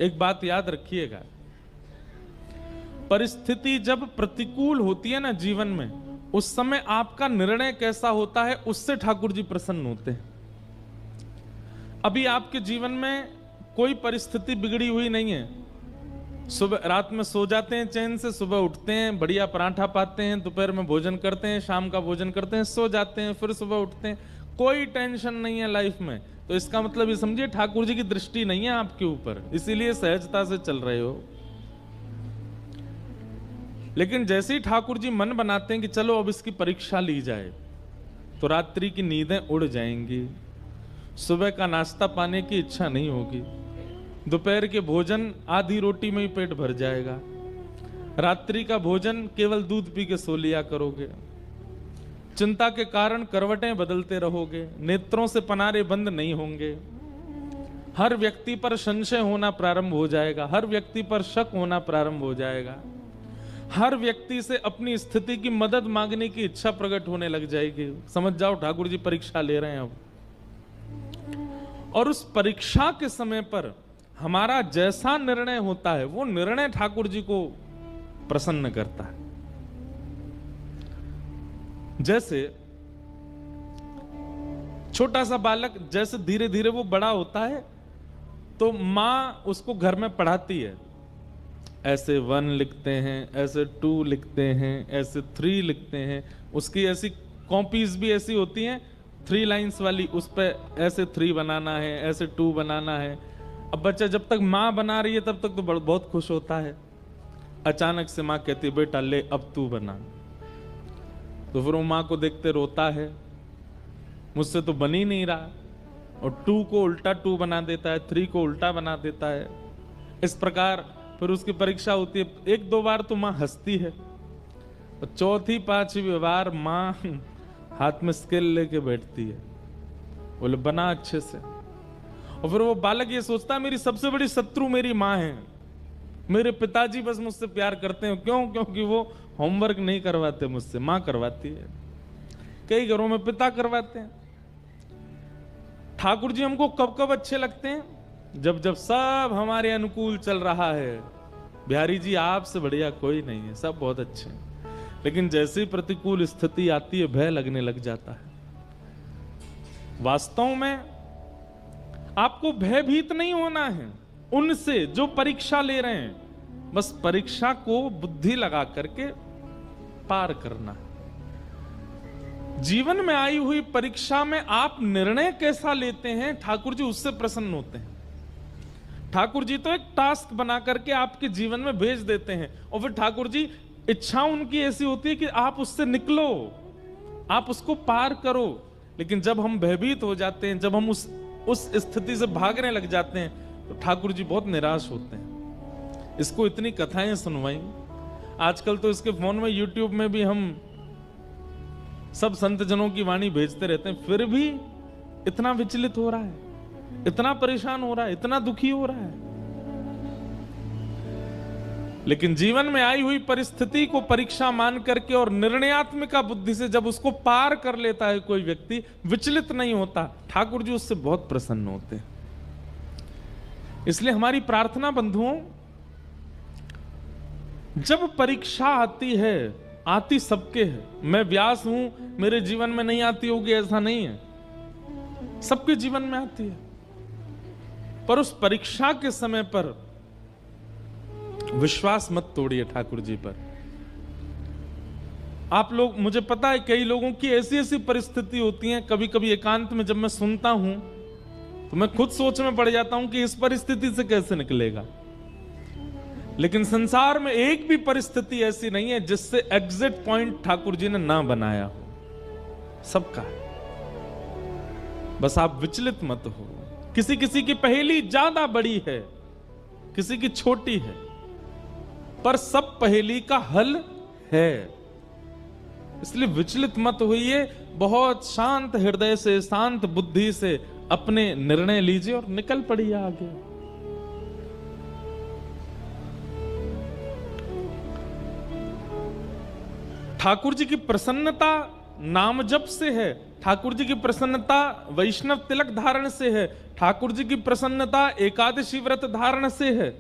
एक बात याद रखिएगा, परिस्थिति जब प्रतिकूल होती है ना जीवन में, उस समय आपका निर्णय कैसा होता है उससे ठाकुर जी प्रसन्न होते हैं। अभी आपके जीवन में कोई परिस्थिति बिगड़ी हुई नहीं है, सुबह रात में सो जाते हैं चैन से, सुबह उठते हैं, बढ़िया पराठा पाते हैं, दोपहर में भोजन करते हैं, शाम का भोजन करते हैं, सो जाते हैं, फिर सुबह उठते हैं, कोई टेंशन नहीं है लाइफ में। तो इसका मतलब ये समझिए ठाकुर जी की दृष्टि नहीं है आपके ऊपर, इसीलिए सहजता से चल रहे हो। लेकिन जैसे ही ठाकुर जी मन बनाते हैं कि चलो अब इसकी परीक्षा ली जाए, तो रात्रि की नींदें उड़ जाएंगी, सुबह का नाश्ता पाने की इच्छा नहीं होगी, दोपहर के भोजन आधी रोटी में ही पेट भर जाएगा, रात्रि का भोजन केवल दूध पी के सो लिया करोगे, चिंता के कारण करवटें बदलते रहोगे, नेत्रों से पनारे बंद नहीं होंगे, हर व्यक्ति पर संशय होना प्रारंभ हो जाएगा, हर व्यक्ति पर शक होना प्रारंभ हो जाएगा, हर व्यक्ति से अपनी स्थिति की मदद मांगने की इच्छा प्रकट होने लग जाएगी। समझ जाओ ठाकुर जी परीक्षा ले रहे हैं अब। और उस परीक्षा के समय पर हमारा जैसा निर्णय होता है वो निर्णय ठाकुर जी को प्रसन्न करता है। जैसे छोटा सा बालक जैसे धीरे धीरे वो बड़ा होता है, तो मां उसको घर में पढ़ाती है, ऐसे 1 लिखते हैं, ऐसे 2 लिखते हैं, ऐसे 3 लिखते हैं, उसकी ऐसी कॉपीज भी ऐसी होती हैं 3 लाइंस वाली, उस पर ऐसे 3 बनाना है, ऐसे 2 बनाना है। अब बच्चा जब तक माँ बना रही है तब तक तो बहुत खुश होता है, अचानक से माँ कहती है बेटा ले अब तू बना, तो फिर वो माँ को देखते रोता है, मुझसे तो बन ही नहीं रहा, और 2 को उल्टा 2 बना देता है, 3 को उल्टा बना देता है। इस प्रकार फिर उसकी परीक्षा होती है, 1-2 बार तो माँ हंसती है, और 4थी-5वीं बार माँ हाथ में स्केल लेके बैठती है, बोले बना अच्छे से। और फिर वो बालक ये सोचता है मेरी सबसे बड़ी शत्रु मेरी माँ है, मेरे पिताजी बस मुझसे प्यार करते हैं, क्यों? क्योंकि वो होमवर्क नहीं करवाते मुझसे, माँ करवाती है। कई घरों में पिता करवाते हैं। ठाकुर जी हमको कब कब अच्छे लगते हैं? जब जब सब हमारे अनुकूल चल रहा है। बिहारी जी आपसे बढ़िया कोई नहीं है, सब बहुत अच्छे हैं। लेकिन जैसे ही प्रतिकूल स्थिति आती है भय लगने लग जाता है। वास्तव में आपको भयभीत नहीं होना है उनसे जो परीक्षा ले रहे हैं, बस परीक्षा को बुद्धि लगा करके पार करना है। जीवन में आई हुई परीक्षा में आप निर्णय कैसा लेते हैं, ठाकुर जी उससे प्रसन्न होते हैं। ठाकुर जी तो एक टास्क बना करके आपके जीवन में भेज देते हैं, और फिर ठाकुर जी इच्छा उनकी ऐसी होती है कि आप उससे निकलो, आप उसको पार करो। लेकिन जब हम भयभीत हो जाते हैं, जब हम उस स्थिति से भागने लग जाते हैं, तो ठाकुर जी बहुत निराश होते हैं। इसको इतनी कथाएं सुनवाई, आजकल तो इसके फोन में यूट्यूब में भी हम सब संत जनों की वाणी भेजते रहते हैं, फिर भी इतना विचलित हो रहा है, इतना परेशान हो रहा है, इतना दुखी हो रहा है। लेकिन जीवन में आई हुई परिस्थिति को परीक्षा मान करके और निर्णयात्मिका बुद्धि से जब उसको पार कर लेता है कोई व्यक्ति, विचलित नहीं होता, ठाकुर जी उससे बहुत प्रसन्न होते हैं। इसलिए हमारी प्रार्थना बंधुओं, जब परीक्षा आती है, आती सबके है, मैं व्यास हूं मेरे जीवन में नहीं आती होगी ऐसा नहीं है, सबके जीवन में आती है। पर उस परीक्षा के समय पर विश्वास मत तोड़िए ठाकुर जी पर। आप लोग, मुझे पता है कई लोगों की ऐसी ऐसी परिस्थिति होती है, कभी कभी एकांत में जब मैं सुनता हूं तो मैं खुद सोच में पड़ जाता हूं कि इस परिस्थिति से कैसे निकलेगा। लेकिन संसार में एक भी परिस्थिति ऐसी नहीं है जिससे एग्जिट पॉइंट ठाकुर जी ने ना बनाया हो, सबका है। बस आप विचलित मत हो। किसी किसी की पहेली ज्यादा बड़ी है, किसी की छोटी है, पर सब पहेली का हल है। इसलिए विचलित मत होइए, बहुत शांत हृदय से, शांत बुद्धि से अपने निर्णय लीजिए और निकल पड़िए आगे। ठाकुर जी की प्रसन्नता नाम जप से है, ठाकुर जी की प्रसन्नता वैष्णव तिलक धारण से है, ठाकुर जी की प्रसन्नता एकादशी व्रत धारण से है।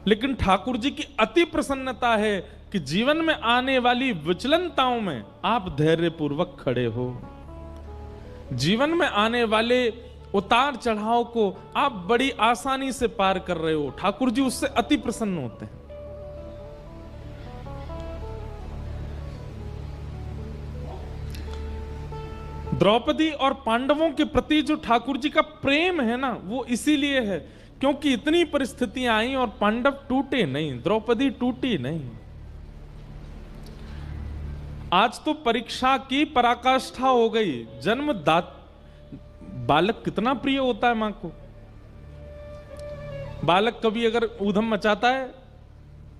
लेकिन ठाकुर जी की अति प्रसन्नता है कि जीवन में आने वाली विचलनताओं में आप धैर्य पूर्वक खड़े हो। जीवन में आने वाले उतार चढ़ाव को आप बड़ी आसानी से पार कर रहे हो। ठाकुर जी उससे अति प्रसन्न होते हैं। द्रौपदी और पांडवों के प्रति जो ठाकुर जी का प्रेम है ना, वो इसीलिए है क्योंकि इतनी परिस्थितियां आई और पांडव टूटे नहीं, द्रौपदी टूटी नहीं। आज तो परीक्षा की पराकाष्ठा हो गई। बालक कितना प्रिय होता है मां को। बालक कभी अगर ऊधम मचाता है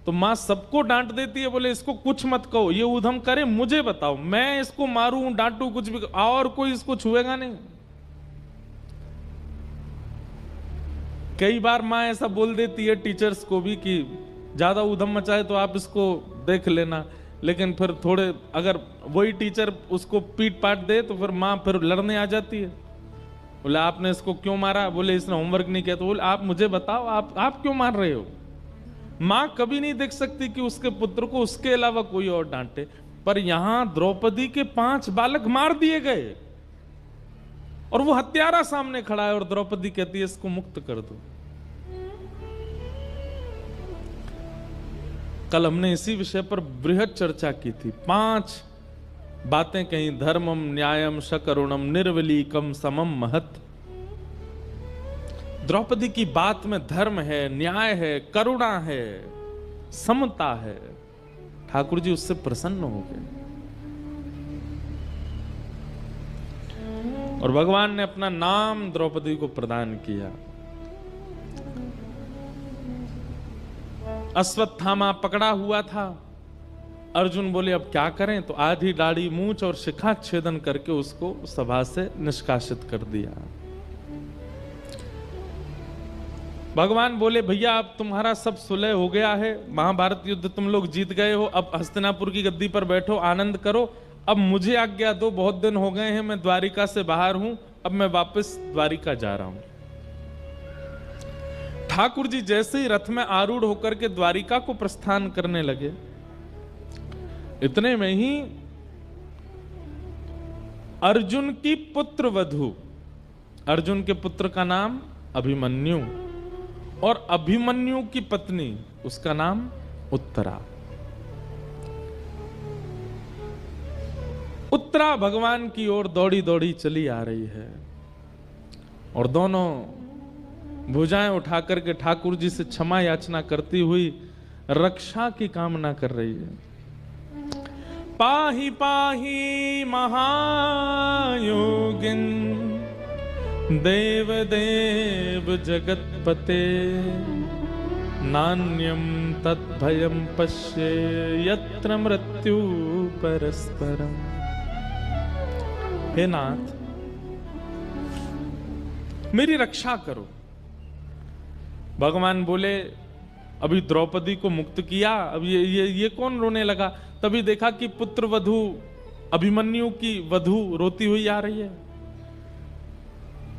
तो मां सबको डांट देती है, बोले इसको कुछ मत कहो, ये ऊधम करे मुझे बताओ, मैं इसको मारूं डांटू कुछ भी, और कोई इसको छुएगा नहीं। कई बार मां ऐसा बोल देती है टीचर्स को भी कि ज्यादा ऊधम मचाए तो आप इसको देख लेना, लेकिन फिर थोड़े अगर वही टीचर उसको पीट पाट दे तो फिर मां फिर लड़ने आ जाती है। बोले आपने इसको क्यों मारा, बोले इसने होमवर्क नहीं किया, तो बोले आप मुझे बताओ आप क्यों मार रहे हो। मां कभी नहीं देख सकती कि उसके पुत्र को उसके अलावा कोई और डांटे, पर यहां द्रौपदी के 5 बालक मार दिए गए और वो हत्यारा सामने खड़ा है और द्रौपदी कहती है इसको मुक्त कर दो। कल हमने इसी विषय पर बृहद चर्चा की थी। 5 बातें कहीं, धर्मम न्यायम शकरुणम निर्वलीकम समम महत। द्रौपदी की बात में धर्म है, न्याय है, करुणा है, समता है। ठाकुर जी उससे प्रसन्न हो गए और भगवान ने अपना नाम द्रौपदी को प्रदान किया। अश्वत्थामा पकड़ा हुआ था। अर्जुन बोले अब क्या करें, तो आधी दाढ़ी मूंछ और शिखा छेदन करके उसको सभा से निष्कासित कर दिया। भगवान बोले भैया अब तुम्हारा सब सुलह हो गया है, महाभारत युद्ध तुम लोग जीत गए हो, अब हस्तिनापुर की गद्दी पर बैठो, आनंद करो। अब मुझे आज्ञा दो, बहुत दिन हो गए हैं मैं द्वारिका से बाहर हूं, अब मैं वापस द्वारिका जा रहा हूं। ठाकुर जी जैसे ही रथ में आरूढ़ होकर के द्वारिका को प्रस्थान करने लगे, इतने में ही अर्जुन की पुत्र वधू, अर्जुन के पुत्र का नाम अभिमन्यु और अभिमन्यु की पत्नी उसका नाम उत्तरा। उत्तरा भगवान की ओर दौड़ी दौड़ी चली आ रही है और दोनों भुजाएं उठाकर के ठाकुर जी से क्षमा याचना करती हुई रक्षा की कामना कर रही है। पाहि पाहि महायोगिन देव देव जगतपते नान्यम तद्भयम पश्ये यत्र मृत्यु परस्परम। हे नाथ मेरी रक्षा करो। भगवान बोले अभी द्रौपदी को मुक्त किया, अब ये कौन रोने लगा। तभी देखा कि पुत्र वधू अभिमन्यु की वधू रोती हुई आ रही है।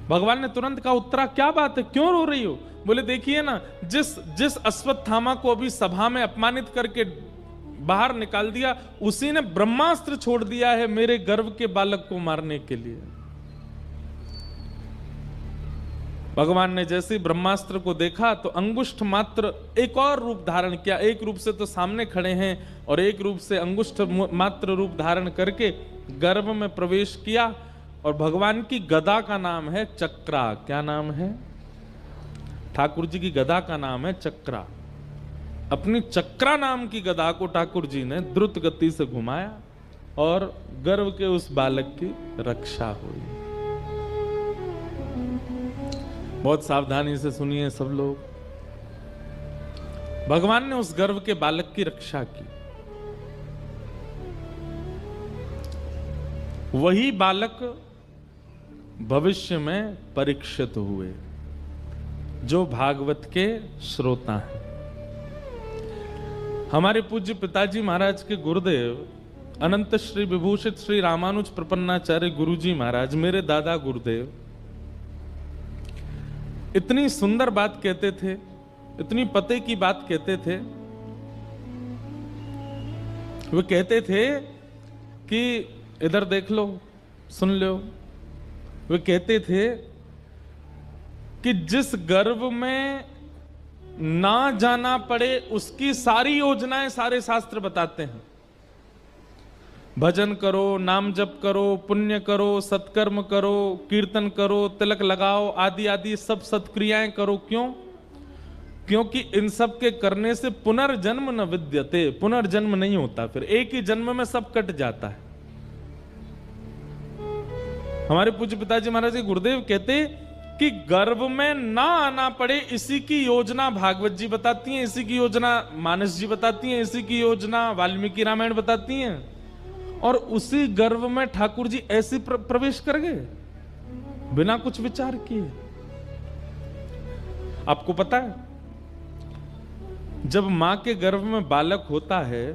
भगवान ने तुरंत कहा उत्तरा क्या बात है, क्यों रो रही हो। बोले देखिए ना, जिस अश्वत्थामा को अभी सभा में अपमानित करके बाहर निकाल दिया, उसी ने ब्रह्मास्त्र छोड़ दिया है मेरे गर्भ के बालक को मारने के लिए। भगवान ने जैसे ब्रह्मास्त्र को देखा तो अंगुष्ठ मात्र एक और रूप धारण किया। एक रूप से तो सामने खड़े हैं और एक रूप से अंगुष्ठ मात्र रूप धारण करके गर्भ में प्रवेश किया। और भगवान की गदा का नाम है चक्रा। क्या नाम है? ठाकुर जी की गदा का नाम है चक्रा। अपनी चक्रा नाम की गदा को ठाकुर जी ने द्रुत गति से घुमाया और गर्भ के उस बालक की रक्षा हुई। बहुत सावधानी से सुनिए सब लोग। भगवान ने उस गर्भ के बालक की रक्षा की। वही बालक भविष्य में परीक्षित हुए, जो भागवत के श्रोता हैं। हमारे पूज्य पिताजी महाराज के गुरुदेव अनंत श्री विभूषित श्री रामानुज प्रपन्नाचार्य गुरुजी महाराज, मेरे दादा गुरुदेव, इतनी सुंदर बात कहते थे, इतनी पते की बात कहते थे। वे कहते थे कि इधर देख लो, सुन लो। वे कहते थे कि जिस गर्भ में ना जाना पड़े उसकी सारी योजनाएं सारे शास्त्र बताते हैं। भजन करो, नाम जप करो, पुण्य करो, सत्कर्म करो, कीर्तन करो, तिलक लगाओ, आदि आदि सब सत्क्रियाएं करो। क्यों? क्योंकि इन सब के करने से पुनर्जन्म न विद्यते, पुनर्जन्म नहीं होता, फिर एक ही जन्म में सब कट जाता है। हमारे पूज्य पिताजी महाराज गुरुदेव कहते कि गर्भ में ना आना पड़े, इसी की योजना भागवत जी बताती हैं, इसी की योजना मानस जी बताती हैं, इसी की योजना वाल्मीकि रामायण बताती हैं। और उसी गर्भ में ठाकुर जी ऐसे प्रवेश कर गए बिना कुछ विचार किए। आपको पता है, जब मां के गर्भ में बालक होता है,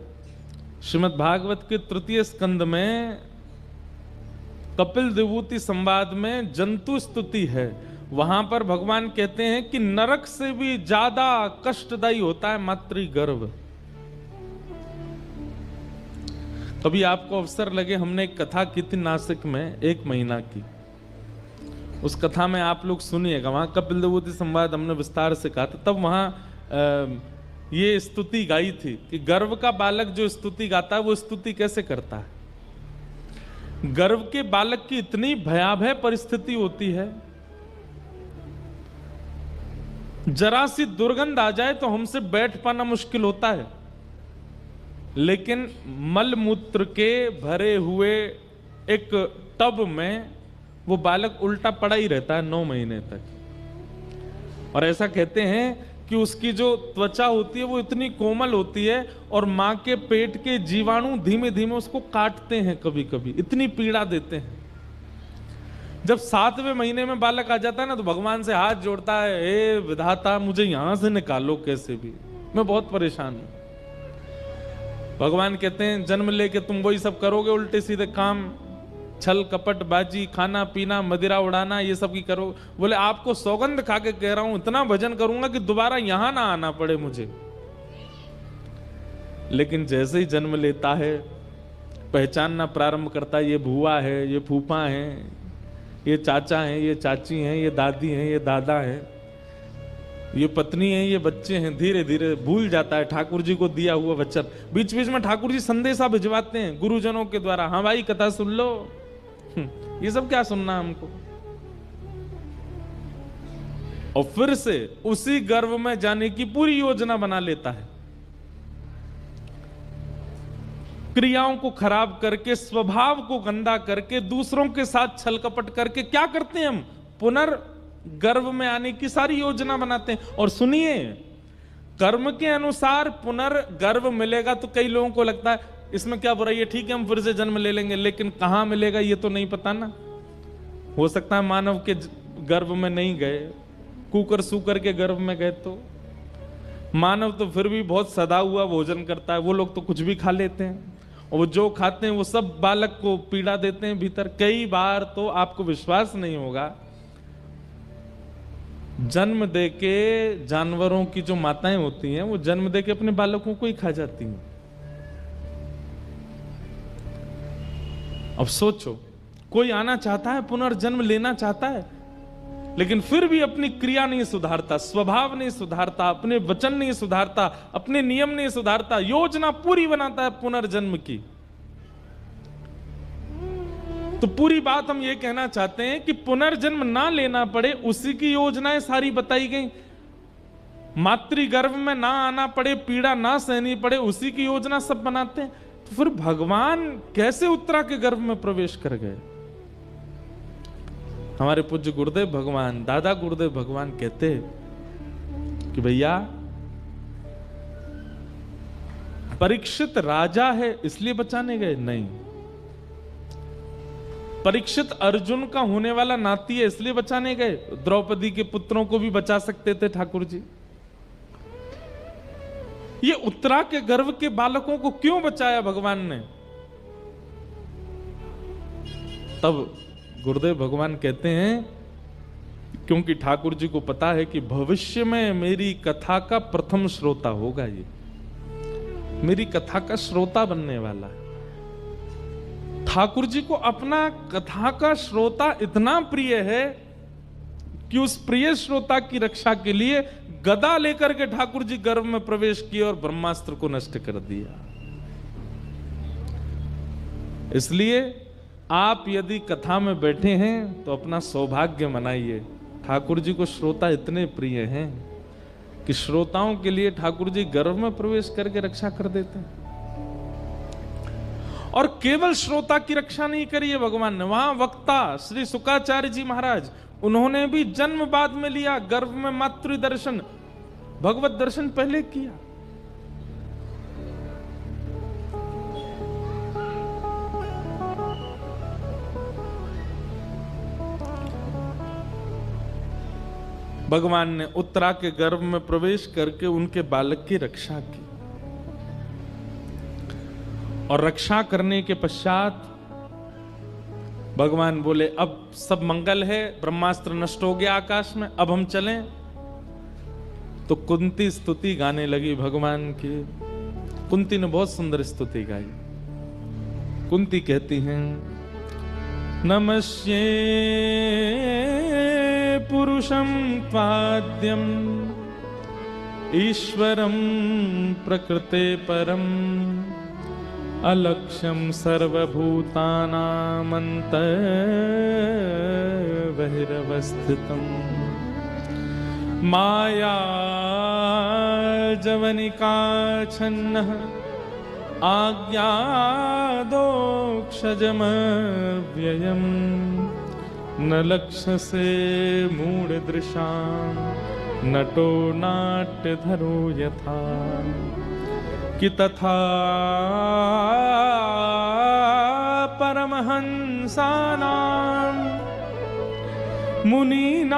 श्रीमद् भागवत के तृतीय स्कंद में कपिल विभूति संवाद में जंतु स्तुति है। वहां पर भगवान कहते हैं कि नरक से भी ज्यादा कष्टदायी होता है मातृगर्भ। कभी आपको अवसर लगे, हमने एक कथा की थी नासिक में 1 महीना की, उस कथा में आप लोग सुनिएगा। वहां कपिल विभूति संवाद हमने विस्तार से कहा था। तब वहां ये स्तुति गाई थी कि गर्भ का बालक जो स्तुति गाता है वो स्तुति कैसे करता है। गर्भ के बालक की इतनी भयावह परिस्थिति होती है, जरा सी दुर्गंध आ जाए तो हमसे बैठ पाना मुश्किल होता है, लेकिन मल मूत्र के भरे हुए एक टब में वो बालक उल्टा पड़ा ही रहता है 9 महीने तक। और ऐसा कहते हैं कि उसकी जो त्वचा होती है वो इतनी कोमल होती है और मां के पेट के जीवाणु धीमे धीमे उसको काटते हैं, कभी कभी इतनी पीड़ा देते हैं। जब 7वें महीने में बालक आ जाता है ना, तो भगवान से हाथ जोड़ता है, हे विधाता मुझे यहां से निकालो कैसे भी, मैं बहुत परेशान हूं। भगवान कहते हैं जन्म लेके तुम वही सब करोगे, उल्टे सीधे काम, छल कपट बाजी, खाना पीना, मदिरा उड़ाना, ये सब की करो। बोले आपको सौगंध खा के कह रहा हूं, इतना भजन करूंगा कि दोबारा यहां ना आना पड़े मुझे। लेकिन जैसे ही जन्म लेता है, पहचानना प्रारंभ करता है, ये बुआ है, ये फूफा है, ये चाचा हैं, ये चाची हैं, ये दादी हैं, ये दादा हैं, ये पत्नी है, ये बच्चे हैं। धीरे धीरे भूल जाता है ठाकुर जी को दिया हुआ वचन। बीच बीच में ठाकुर जी संदेशा भिजवाते हैं गुरुजनों के द्वारा, हाँ भाई कथा सुन लो। ये सब क्या सुनना हमको। और फिर से उसी गर्भ में जाने की पूरी योजना बना लेता है, क्रियाओं को खराब करके, स्वभाव को गंदा करके, दूसरों के साथ छल कपट करके क्या करते हैं हम, पुनर्गर्भ में आने की सारी योजना बनाते हैं। और सुनिए, कर्म के अनुसार पुनर्गर्भ मिलेगा तो कई लोगों को लगता है इसमें क्या बुराई है, ठीक है हम फिर से जन्म ले लेंगे, लेकिन कहां मिलेगा ये तो नहीं पता ना। हो सकता है मानव के गर्भ में नहीं गए, कुकर सूकर के गर्भ में गए, तो मानव तो फिर भी बहुत सदा हुआ भोजन करता है, वो लोग तो कुछ भी खा लेते हैं, और वो जो खाते हैं वो सब बालक को पीड़ा देते हैं भीतर। कई बार तो आपको विश्वास नहीं होगा, जन्म देके जानवरों की जो माताएं होती हैं वो जन्म देके अपने बालकों को ही खा जाती हैं। अब सोचो, कोई आना चाहता है, पुनर्जन्म लेना चाहता है, लेकिन फिर भी अपनी क्रिया नहीं सुधारता, स्वभाव नहीं सुधारता, अपने वचन नहीं सुधारता, अपने नियम नहीं सुधारता, योजना पूरी बनाता है पुनर्जन्म की। तो पूरी बात हम ये कहना चाहते हैं कि पुनर्जन्म ना लेना पड़े, उसी की योजनाएं सारी बताई गई। मातृगर्भ में ना आना पड़े, पीड़ा ना सहनी पड़े, उसी की योजना सब बनाते हैं। तो फिर भगवान कैसे उत्तरा के गर्भ में प्रवेश कर गए। हमारे पूज्य गुरुदेव भगवान, दादा गुरुदेव भगवान कहते कि भैया परीक्षित राजा है इसलिए बचाने गए नहीं, परीक्षित अर्जुन का होने वाला नाती है इसलिए बचाने गए। द्रौपदी के पुत्रों को भी बचा सकते थे ठाकुर जी। ये उत्तरा के गर्भ के बालकों को क्यों बचाया भगवान ने? तब गुरुदेव भगवान कहते हैं, क्योंकि ठाकुर जी को पता है कि भविष्य में मेरी कथा का प्रथम श्रोता होगा, ये मेरी कथा का श्रोता बनने वाला है। ठाकुर जी को अपना कथा का श्रोता इतना प्रिय है कि उस प्रिय श्रोता की रक्षा के लिए गदा लेकर के ठाकुर जी गर्भ में प्रवेश किए और ब्रह्मास्त्र को नष्ट कर दिया। इसलिए आप यदि कथा में बैठे हैं तो अपना सौभाग्य मनाइए। ठाकुर जी को श्रोता इतने प्रिय हैं कि श्रोताओं के लिए ठाकुर जी गर्भ में प्रवेश करके रक्षा कर देते हैं। और केवल श्रोता की रक्षा नहीं करी है भगवान ने, वहां वक्ता श्री शुकाचार्य जी महाराज, उन्होंने भी जन्म बाद में लिया, गर्भ में मातृ दर्शन, भगवत दर्शन पहले किया। भगवान ने उत्तरा के गर्भ में प्रवेश करके उनके बालक की रक्षा की, और रक्षा करने के पश्चात भगवान बोले अब सब मंगल है, ब्रह्मास्त्र नष्ट हो गया आकाश में, अब हम चलें। तो कुंती स्तुति गाने लगी भगवान की। कुंती ने बहुत सुंदर स्तुति गाई। कुंती कहती हैं, नमस्ये पुरुषं पाद्यम ईश्वरं प्रकृते परम अलक्ष्यं सर्वभूतानामन्तर्बहिरवस्थितं माया जवनिकाच्छन्नः आज्ञादोक्षजमव्ययम् न लक्ष्यसे मूढदृशां नटो नाट्यधरो यथा कि तथा परमहंसानां मुनीनाममलाशनां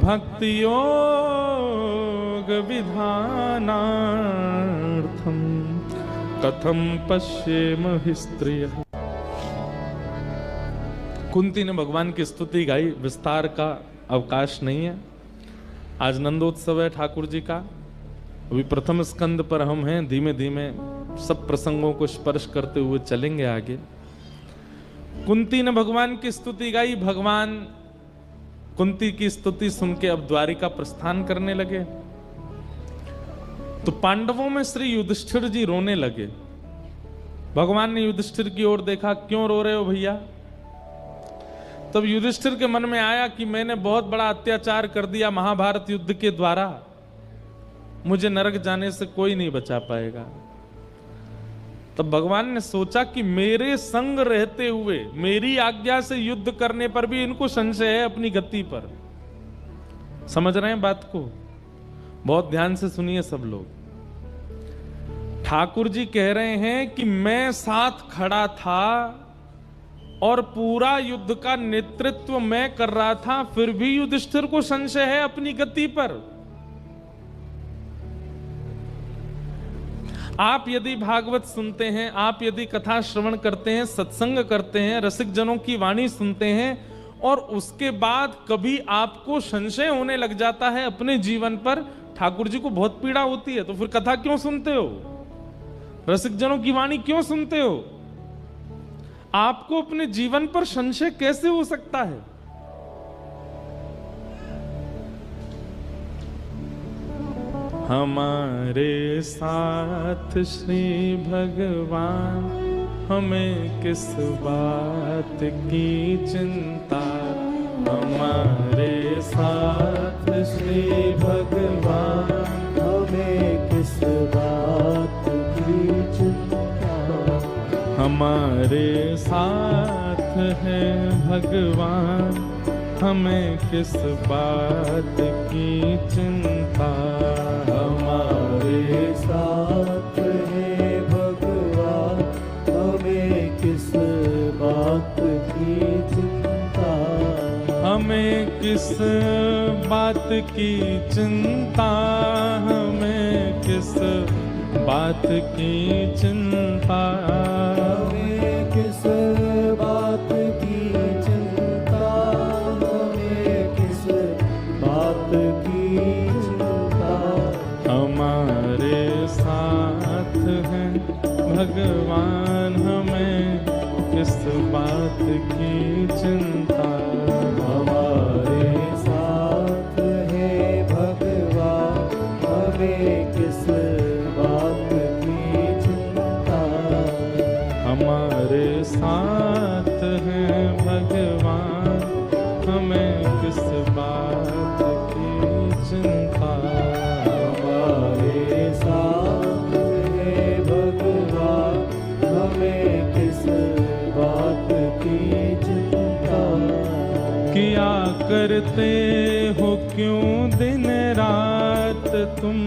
भक्तियोगविधानार्थं कथं पश्येम हि स्त्रियः। कुंती ने भगवान की स्तुति गाई। विस्तार का अवकाश नहीं है, आज नंदोत्सव है ठाकुर जी का। अभी प्रथम स्कंद पर हम हैं, धीमे धीमे सब प्रसंगों को स्पर्श करते हुए चलेंगे आगे। कुंती ने भगवान की स्तुति गाई। भगवान कुंती की स्तुति सुन के अब द्वारिका प्रस्थान करने लगे। तो पांडवों में श्री युधिष्ठिर जी रोने लगे। भगवान ने युधिष्ठिर की ओर देखा, क्यों रो रहे हो भैया? तब युधिष्ठिर के मन में आया कि मैंने बहुत बड़ा अत्याचार कर दिया महाभारत युद्ध के द्वारा, मुझे नरक जाने से कोई नहीं बचा पाएगा। तब भगवान ने सोचा कि मेरे संग रहते हुए मेरी आज्ञा से युद्ध करने पर भी इनको संशय है अपनी गति पर। समझ रहे हैं बात को? बहुत ध्यान से सुनिए सब लोग। ठाकुर जी कह रहे हैं कि मैं साथ खड़ा था और पूरा युद्ध का नेतृत्व मैं कर रहा था, फिर भी युधिष्ठिर को संशय है अपनी गति पर। आप यदि भागवत सुनते हैं, आप यदि कथा श्रवण करते हैं, सत्संग करते हैं, रसिक जनों की वाणी सुनते हैं, और उसके बाद कभी आपको संशय होने लग जाता है अपने जीवन पर, ठाकुर जी को बहुत पीड़ा होती है, तो फिर कथा क्यों सुनते हो? रसिक जनों की वाणी क्यों सुनते हो? आपको अपने जीवन पर संशय कैसे हो सकता है? हमारे साथ श्री भगवान, हमें किस बात की चिंता। हमारे साथ श्री भगवान, हमें किस बात की चिंता। हमारे साथ है भगवान, हमें किस बात की चिंता। हमारे साथ है भगवान, हमें किस बात की चिंता। हमें किस बात की चिंता, हमें किस बात की चिंता। हमें बात की चिंता। हमारे साथ हैं भगवान, हमें किस बात की चिंता। हमारे साथ है भगवान, हमें किस बात की चिंता। हमारे साथ हैं भगवान, हमें किस बात की चिंता। हमारे साथ है भगवान, हमें किस बात की चिंता। किया करते हो क्यों दिन रात तुम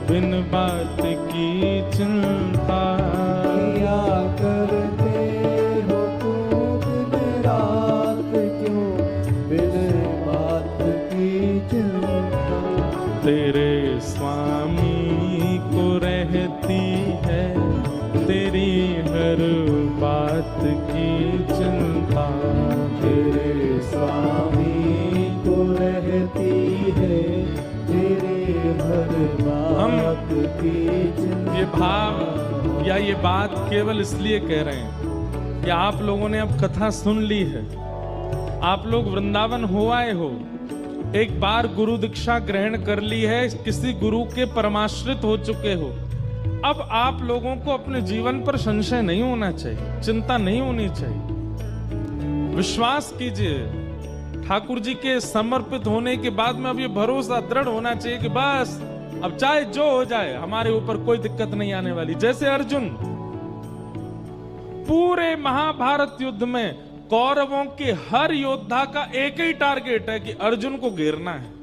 बिन बात की चिंता। किया करते हो तुम दिन रात क्यों बिन बात की चिंता। तेरे स्वामी को रहती है तेरी हर बात की चिंता। तेरे स्वामी को रहती है तेरे हर बात की चिंता। ये भाव या ये बात केवल इसलिए कह रहे हैं कि आप लोगों ने अब कथा सुन ली है, आप लोग वृंदावन हो आए हो, एक बार गुरु दीक्षा ग्रहण कर ली है, किसी गुरु के परमाश्रित हो चुके हो। अब आप लोगों को अपने जीवन पर संशय नहीं होना चाहिए, चिंता नहीं होनी चाहिए। विश्वास कीजिए, ठाकुर जी के समर्पित होने के बाद में अब ये भरोसा दृढ़ होना चाहिए कि बस अब चाहे जो हो जाए हमारे ऊपर कोई दिक्कत नहीं आने वाली। जैसे अर्जुन, पूरे महाभारत युद्ध में कौरवों के हर योद्धा का एक ही टारगेट है कि अर्जुन को घेरना है।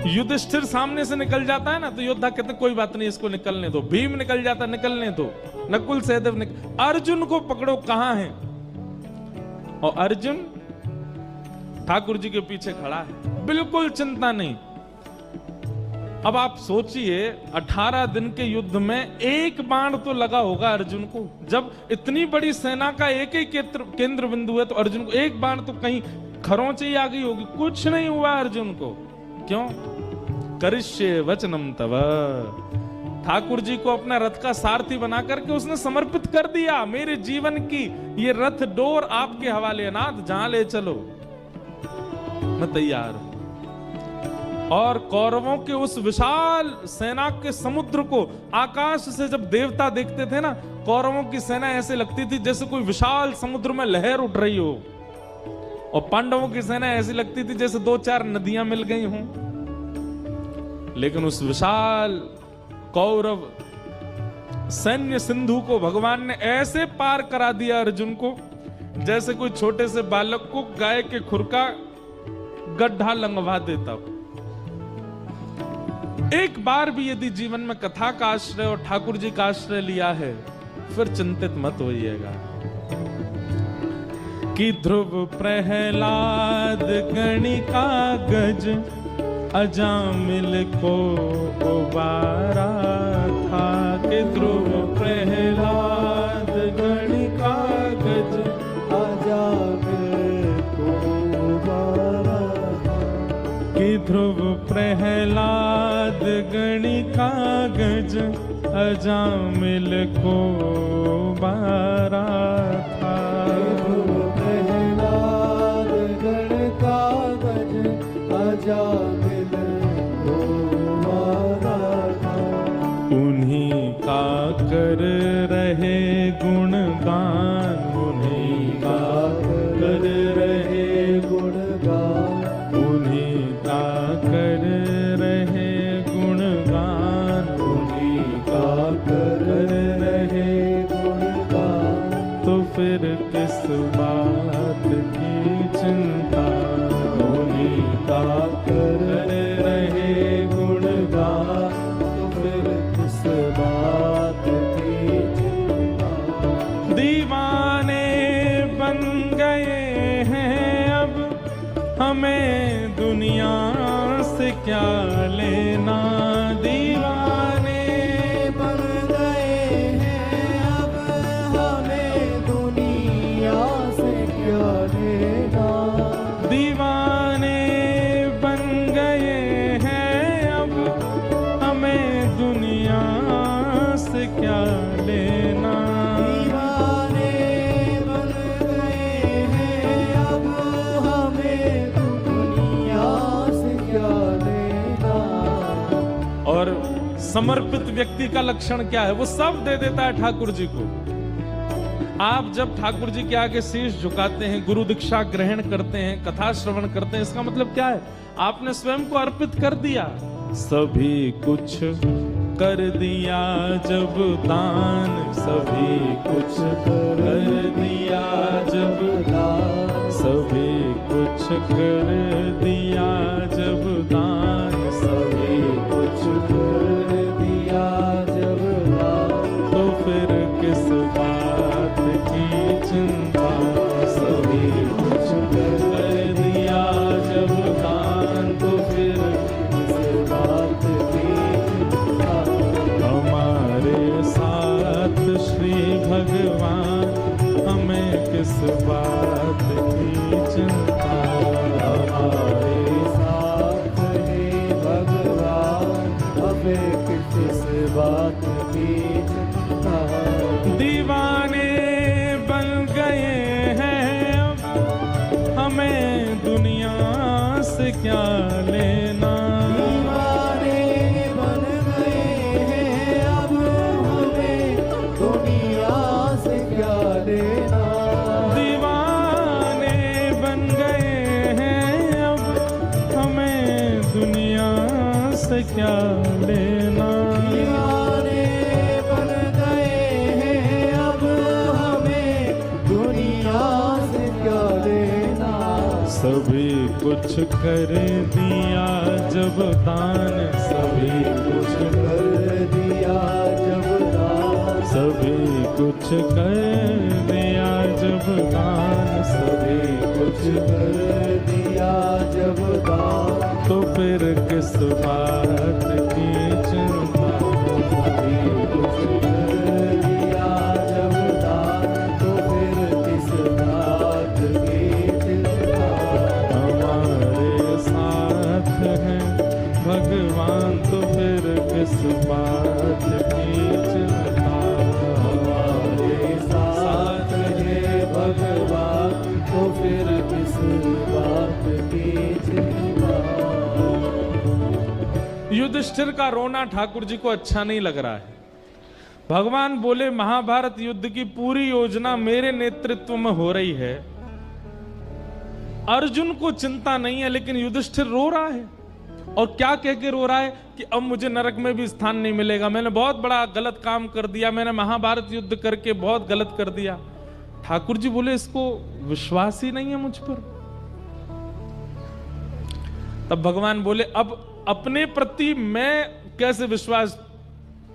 युधिष्ठिर सामने से निकल जाता है ना तो योद्धा कहते कोई बात नहीं, इसको निकलने दो। भीम निकल जाता, निकलने दो। नकुल सहदेव अर्जुन को पकड़ो, कहां है? और अर्जुन ठाकुर जी के पीछे खड़ा है, बिल्कुल चिंता नहीं। अब आप सोचिए 18 दिन के युद्ध में एक बाण तो लगा होगा अर्जुन को। जब इतनी बड़ी सेना का एक ही केंद्र बिंदु है तो अर्जुन को एक बाण तो कहीं खरोंच ही आ गई होगी। कुछ नहीं हुआ अर्जुन को। क्यों? करिष्ये वचनम तव। ठाकुर जी को अपना रथ का सारथी बना करके उसने समर्पित कर दिया। मेरे जीवन की ये रथ डोर आपके हवाले, नाथ जहां ले चलो मैं तैयार हूं। और कौरवों के उस विशाल सेना के समुद्र को आकाश से जब देवता देखते थे ना, कौरवों की सेना ऐसे लगती थी जैसे कोई विशाल समुद्र में लहर उठ रही हो, और पांडवों की सेना ऐसी लगती थी जैसे 2-4 नदियां मिल गई हों। लेकिन उस विशाल कौरव सैन्य सिंधु को भगवान ने ऐसे पार करा दिया अर्जुन को, जैसे कोई छोटे से बालक को गाय के खुर का गड्ढा लंघवा देता। एक बार भी यदि जीवन में कथा का आश्रय और ठाकुर जी का आश्रय लिया है, फिर चिंतित मत होइएगा कि ध्रुव प्रहलाद गणिका गज अजामिल को उबारा था। कि ध्रुव प्रहलाद गणिका गज अजामिल को उबारा। कि ध्रुव प्रहलाद गणिका गज अजामिल को उबारा था। प्रहलाद गणिका गज अजामिल को उबारा था। उन्हीं का कर रहे गुणगान, उन्हीं का कर रहे गुणगान, उन्हीं का कर रहे गुणगान, उन्हीं का कर रहे गुणगान। तो फिर किस बात की चिंता। उन्हीं का कर रहे गुणगान, तो फिर किस बात की चिंता। दीवाने बन गए हैं अब, हमें दुनिया से क्या लेना। दीवाने बन गए हैं अब, हमें दुनिया से क्या लेना। दीवाने समर्पित व्यक्ति का लक्षण क्या है, वो सब दे देता है ठाकुर जी को। आप जब ठाकुर जी के आगे शीश झुकाते हैं, गुरु दीक्षा ग्रहण करते हैं, कथा श्रवण करते हैं, इसका मतलब क्या है, आपने स्वयं को अर्पित कर दिया। सभी कुछ कर दिया जब दान, सभी कुछ कर दिया जब दान, सभी कुछ कर दिया जब दान, सभी कुछ कर दिया जब दान, तो फिर किस बात की चिंता। सभी कुछ कर दिया जब दान, तो फिर किस बात की चिंता। हमारे साथ श्री भगवान, हमें किस बात की चिंता। हमारे साथ श्री भगवान, हमें किस बात की चिंता। दीवाने बन गए हैं अब, हमें दुनिया से क्या लेना। दीवाने बन गए हैं अब, हमें दुनिया से क्या लेना। दीवाने बन गए हैं अब, हमें दुनिया से क्या लेना। दीवाने बन गए हैं अब, हमें दुनिया से क्या लेना। सभी कुछ कर दिया जब दान, सभी कुछ कर दिया जब दान, सभी कुछ कर दिया जब दान, सभी कुछ कर दिया जब दान, तो फिर किस बात की चिंता। सभी कुछ कर दिया जब दान, तो फिर किस बात की चिंता। हमारे साथ हैं भगवान, तो फिर किस बात की चिंता। हमारे साथ है भगवान, तो फिर किस बात की चिंता। युधिष्ठिर का रोना ठाकुर जी को अच्छा नहीं लग रहा है। भगवान बोले, महाभारत युद्ध की पूरी योजना मेरे नेतृत्व में हो रही है, अर्जुन को चिंता नहीं है, लेकिन युधिष्ठिर रो रहा है। और क्या कह के रो रहा है कि अब मुझे नरक में भी स्थान नहीं मिलेगा, मैंने बहुत बड़ा गलत काम कर दिया, मैंने महाभारत युद्ध करके बहुत गलत कर दिया। ठाकुर जी बोले, इसको विश्वास ही नहीं है मुझ पर। तब भगवान बोले, अब अपने प्रति मैं कैसे विश्वास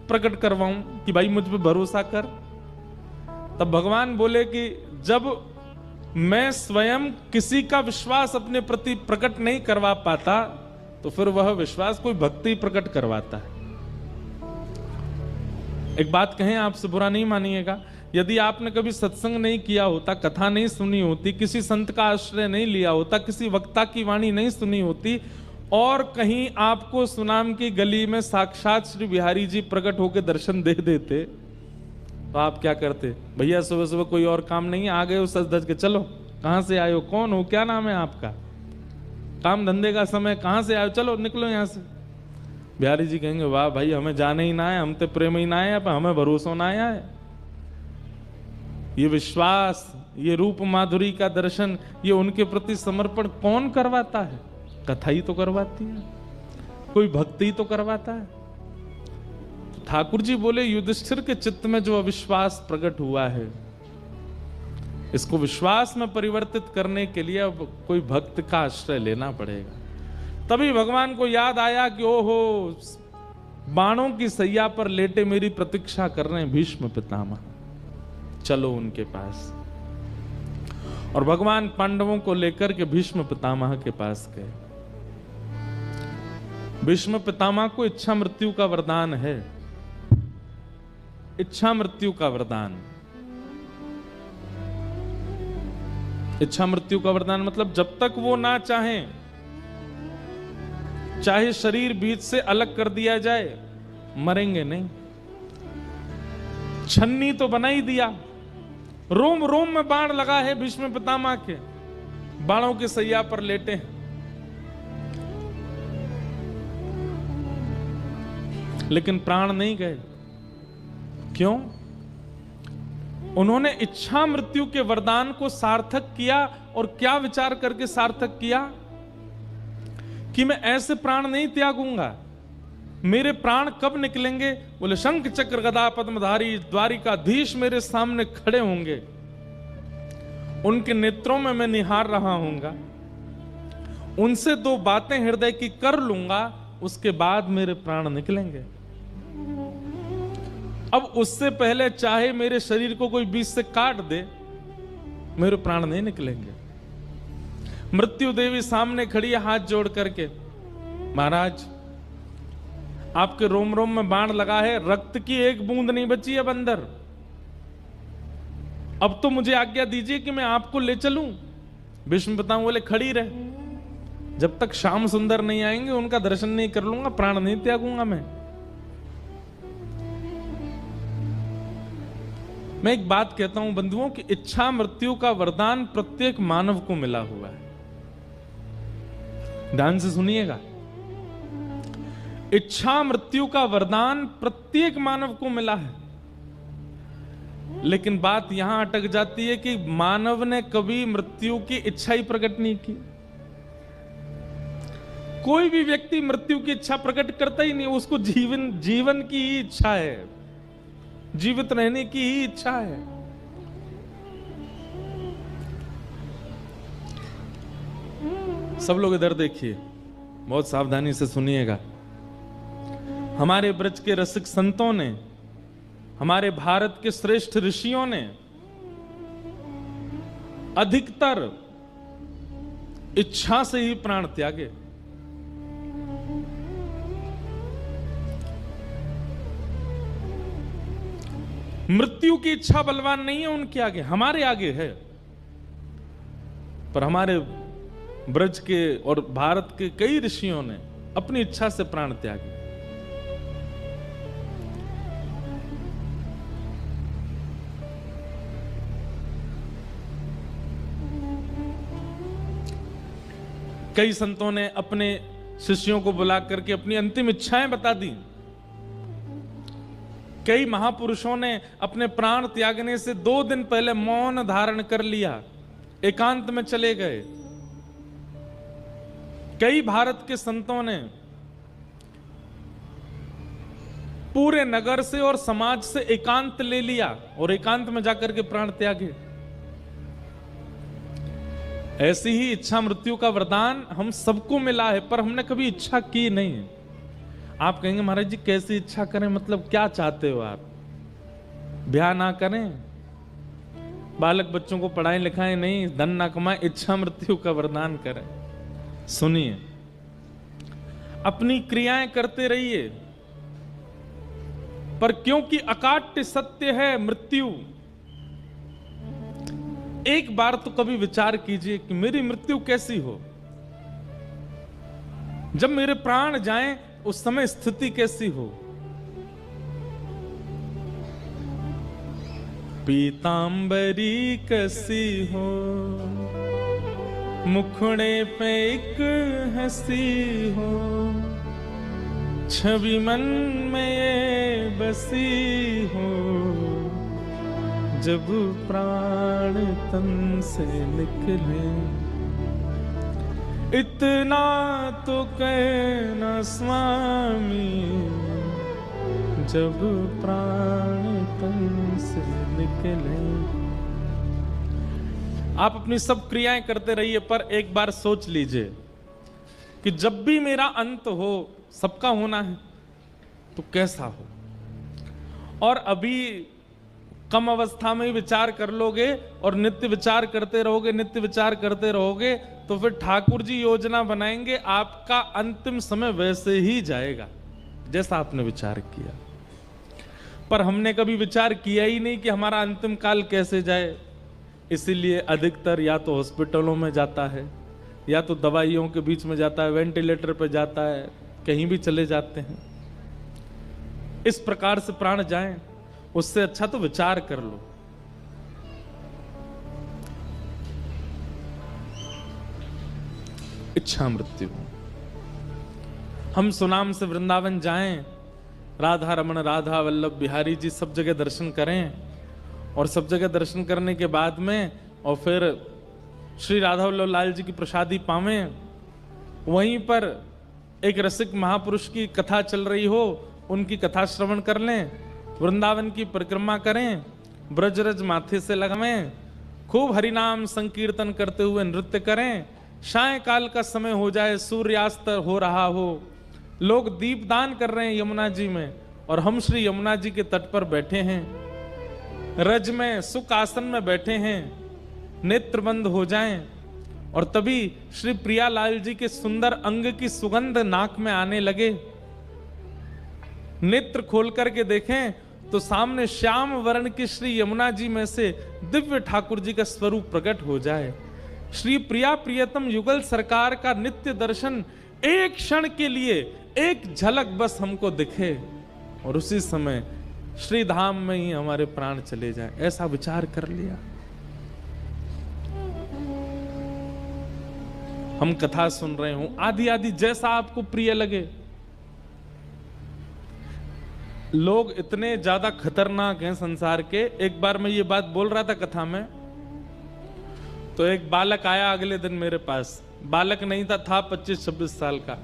प्रकट करवाऊं कि भाई मुझ पे भरोसा कर। तब भगवान बोले कि जब मैं स्वयं किसी का विश्वास अपने प्रति प्रकट नहीं करवा पाता, तो फिर वह विश्वास कोई भक्ति प्रकट करवाता है। एक बात कहें, आपसे बुरा नहीं मानिएगा, यदि आपने कभी सत्संग नहीं किया होता, कथा नहीं सुनी होती, किसी संत का आश्रय नहीं लिया होता, किसी वक्ता की वाणी नहीं सुनी होती, और कहीं आपको सुनाम की गली में साक्षात श्री बिहारी जी प्रकट होकर दर्शन दे देते, तो आप क्या करते? भैया सुबह सुबह कोई और काम नहीं है, आ गए हो सज धज के, चलो कहां से आए हो, कौन हो, क्या नाम है आपका, काम धंधे का समय, कहां से आए हो, चलो निकलो यहां से। बिहारी जी कहेंगे, वाह भाई, हमें जाने ही ना है, हम तो प्रेम ही ना है, पर हमें भरोसा ना आया है। ये विश्वास, ये रूप माधुरी का दर्शन, ये उनके प्रति समर्पण कौन करवाता है? कथा ही तो करवाती है, कोई भक्ति ही तो करवाता है। तो ठाकुर जी बोले, युधिष्ठिर के चित्त में जो अविश्वास प्रकट हुआ है, इसको विश्वास में परिवर्तित करने के लिए अब कोई भक्त का आश्रय लेना पड़ेगा। तभी भगवान को याद आया कि ओहो, बाणों की सैया पर लेटे मेरी प्रतीक्षा कर रहे हैं भीष्म पितामह, चलो उनके पास। और भगवान पांडवों को लेकर के भीष्म पितामह के पास गए। भीष्म पितामह को इच्छा मृत्यु का वरदान है, इच्छा मृत्यु का वरदान। इच्छा मृत्यु का वरदान मतलब जब तक वो ना चाहें, चाहे शरीर बीच से अलग कर दिया जाए, मरेंगे नहीं। छन्नी तो बना ही दिया, रोम रोम में बाण लगा है भीष्म पितामह के, बाणों के सैया पर लेटे हैं। लेकिन प्राण नहीं गए। क्यों? उन्होंने इच्छा मृत्यु के वरदान को सार्थक किया। और क्या विचार करके सार्थक किया? कि मैं ऐसे प्राण नहीं त्यागूंगा। मेरे प्राण कब निकलेंगे? बोले शंख चक्र गदा पद्मधारी द्वारिकाधीश मेरे सामने खड़े होंगे, उनके नेत्रों में मैं निहार रहा हूंगा, उनसे दो बातें हृदय की कर लूंगा, उसके बाद मेरे प्राण निकलेंगे। अब उससे पहले चाहे मेरे शरीर को कोई बीच से काट दे, मेरे प्राण नहीं निकलेंगे। मृत्यु देवी सामने खड़ी है हाथ जोड़ करके, महाराज आपके रोम रोम में बाण लगा है, रक्त की एक बूंद नहीं बची अब अंदर। अब तो मुझे आज्ञा दीजिए कि मैं आपको ले चलूं। भीष्म पितामह बोले खड़ी रहे, जब तक श्याम सुंदर नहीं आएंगे उनका दर्शन नहीं कर लूंगा, प्राण नहीं त्यागूंगा मैं एक बात कहता हूं बंधुओं कि इच्छा मृत्यु का वरदान प्रत्येक मानव को मिला हुआ है। ध्यान से सुनिएगा, इच्छा मृत्यु का वरदान प्रत्येक मानव को मिला है। लेकिन बात यहां अटक जाती है कि मानव ने कभी मृत्यु की इच्छा ही प्रकट नहीं की। कोई भी व्यक्ति मृत्यु की इच्छा प्रकट करता ही नहीं, उसको जीवन की ही इच्छा है, जीवित रहने की ही इच्छा है। सब लोग इधर देखिए, बहुत सावधानी से सुनिएगा। हमारे ब्रज के रसिक संतों ने, हमारे भारत के श्रेष्ठ ऋषियों ने अधिकतर इच्छा से ही प्राण त्यागे। मृत्यु की इच्छा बलवान नहीं है उनके आगे, हमारे आगे है। पर हमारे ब्रज के और भारत के कई ऋषियों ने अपनी इच्छा से प्राण त्यागे। कई संतों ने अपने शिष्यों को बुला करके अपनी अंतिम इच्छाएं बता दी। कई महापुरुषों ने अपने प्राण त्यागने से 2 दिन पहले मौन धारण कर लिया, एकांत में चले गए। कई भारत के संतों ने पूरे नगर से और समाज से एकांत ले लिया और एकांत में जाकर के प्राण त्यागे। ऐसी ही इच्छा मृत्यु का वरदान हम सबको मिला है, पर हमने कभी इच्छा की नहीं है। आप कहेंगे महाराज जी कैसी इच्छा करें, मतलब क्या चाहते हो आप? ब्याह ना करें, बालक बच्चों को पढ़ाएं लिखाएं नहीं, धन ना कमाएं, इच्छा मृत्यु का वरदान करें। सुनिए, अपनी क्रियाएं करते रहिए, पर क्योंकि अकाट्य सत्य है मृत्यु, एक बार तो कभी विचार कीजिए कि मेरी मृत्यु कैसी हो, जब मेरे प्राण जाएं उस समय स्थिति कैसी हो। पीतांबरी कैसी हो, मुखड़े पे एक हंसी हो, छवि मन में ये बसी हो, जब प्राण तन से निकले। इतना तो कहना स्वामी, जब प्राण तन से निकले। आप अपनी सब क्रियाएं करते रहिए, पर एक बार सोच लीजिए कि जब भी मेरा अंत हो, सबका होना है, तो कैसा हो। और अभी कम अवस्था में ही विचार कर लोगे और नित्य विचार करते रहोगे, नित्य विचार करते रहोगे, तो फिर ठाकुर जी योजना बनाएंगे, आपका अंतिम समय वैसे ही जाएगा जैसा आपने विचार किया। पर हमने कभी विचार किया ही नहीं कि हमारा अंतिम काल कैसे जाए। इसीलिए अधिकतर या तो हॉस्पिटलों में जाता है, या तो दवाइयों के बीच में जाता है, वेंटिलेटर पर जाता है, कहीं भी चले जाते हैं। इस प्रकार से प्राण जाएं, उससे अच्छा तो विचार कर लो। इच्छा मृत्यु। हम सुनाम से वृंदावन जाएं, राधा रमन, राधा वल्लभ बिहारी जी सब जगह दर्शन करें, और सब जगह दर्शन करने के बाद में और फिर श्री राधा वल्लभ लाल जी की प्रसादी पावें। वहीं पर एक रसिक महापुरुष की कथा चल रही हो, उनकी कथा श्रवण कर लें, वृंदावन की परिक्रमा करें, ब्रजरज माथे से लगावें, खूब हरिनाम संकीर्तन करते हुए नृत्य करें। सायंकाल का समय हो जाए, सूर्यास्त हो रहा हो, लोग दीपदान कर रहे हैं यमुना जी में, और हम श्री यमुना जी के तट पर बैठे हैं, रज में सुख आसन में बैठे हैं, नेत्र बंद हो जाएं, और तभी श्री प्रियालाल जी के सुंदर अंग की सुगंध नाक में आने लगे। नेत्र खोल करके देखें तो सामने श्याम वर्ण की श्री यमुना जी में से दिव्य ठाकुर जी का स्वरूप प्रकट हो जाए। श्री प्रिया प्रियतम युगल सरकार का नित्य दर्शन एक क्षण के लिए, एक झलक बस हमको दिखे, और उसी समय श्री धाम में ही हमारे प्राण चले जाए, ऐसा विचार कर लिया। हम कथा सुन रहे हो, आदि आदि जैसा आपको प्रिय लगे। लोग इतने ज्यादा खतरनाक हैं संसार के। एक बार मैं ये बात बोल रहा था कथा में, तो एक बालक आया अगले दिन मेरे पास। बालक नहीं था 25-26 साल का।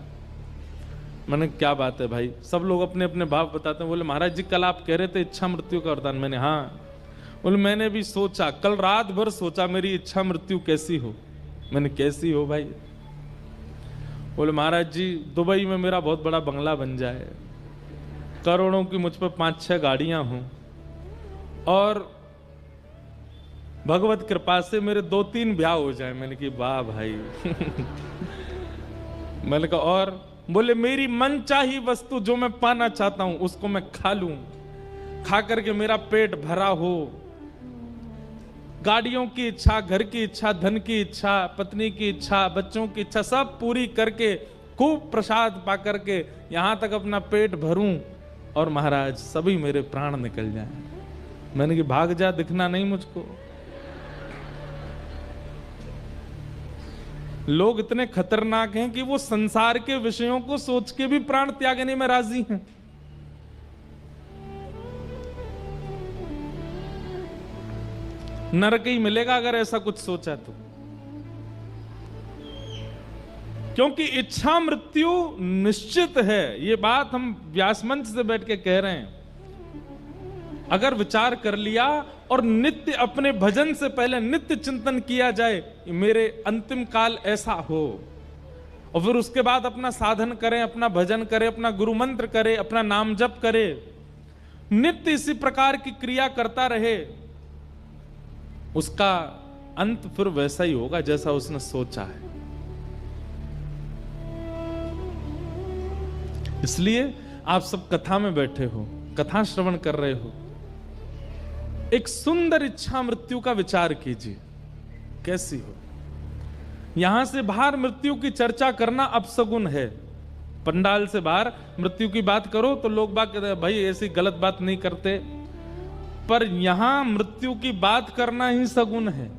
मैंने क्या बात है भाई, सब लोग अपने अपने भाव बताते हैं। बोले महाराज जी कल आप कह रहे थे इच्छा मृत्यु का वरदान। मैंने हाँ। बोले मैंने भी सोचा, कल रात भर सोचा मेरी इच्छा मृत्यु कैसी हो। मैंने कैसी हो भाई? बोले महाराज जी दुबई में मेरा बहुत बड़ा बंगला बन जाए, करोड़ों की मुझ पर 5-6 गाड़ियां हों, और भगवत कृपा से मेरे 2-3 ब्याह हो जाए। मैंने कहा वाह भाई। मैंने कहा और? बोले मेरी मनचाही वस्तु जो मैं पाना चाहता हूं उसको मैं खा लूं, खा करके मेरा पेट भरा हो, गाड़ियों की इच्छा, घर की इच्छा, धन की इच्छा, पत्नी की इच्छा, बच्चों की इच्छा सब पूरी करके खूब प्रसाद पा करके यहां तक अपना पेट भरूं, और महाराज सभी मेरे प्राण निकल जाएं। मैंने कि भाग जा, दिखना नहीं मुझको। लोग इतने खतरनाक हैं कि वो संसार के विषयों को सोच के भी प्राण त्यागने में राजी हैं। नरक ही मिलेगा अगर ऐसा कुछ सोचा तो, क्योंकि इच्छा मृत्यु निश्चित है। ये बात हम व्यास मंच से बैठ के कह रहे हैं। अगर विचार कर लिया और नित्य अपने भजन से पहले नित्य चिंतन किया जाए मेरे अंतिम काल ऐसा हो, और फिर उसके बाद अपना साधन करें, अपना भजन करें, अपना गुरु मंत्र करें, अपना नाम जप करे, नित्य इसी प्रकार की क्रिया करता रहे, उसका अंत फिर वैसा ही होगा जैसा उसने सोचा है। इसलिए आप सब कथा में बैठे हो, कथा श्रवण कर रहे हो, एक सुंदर इच्छा मृत्यु का विचार कीजिए कैसी हो। यहां से बाहर मृत्यु की चर्चा करना अपशगुन है। पंडाल से बाहर मृत्यु की बात करो तो लोग बात कहते हैं भाई ऐसी गलत बात नहीं करते, पर यहां मृत्यु की बात करना ही सगुन है।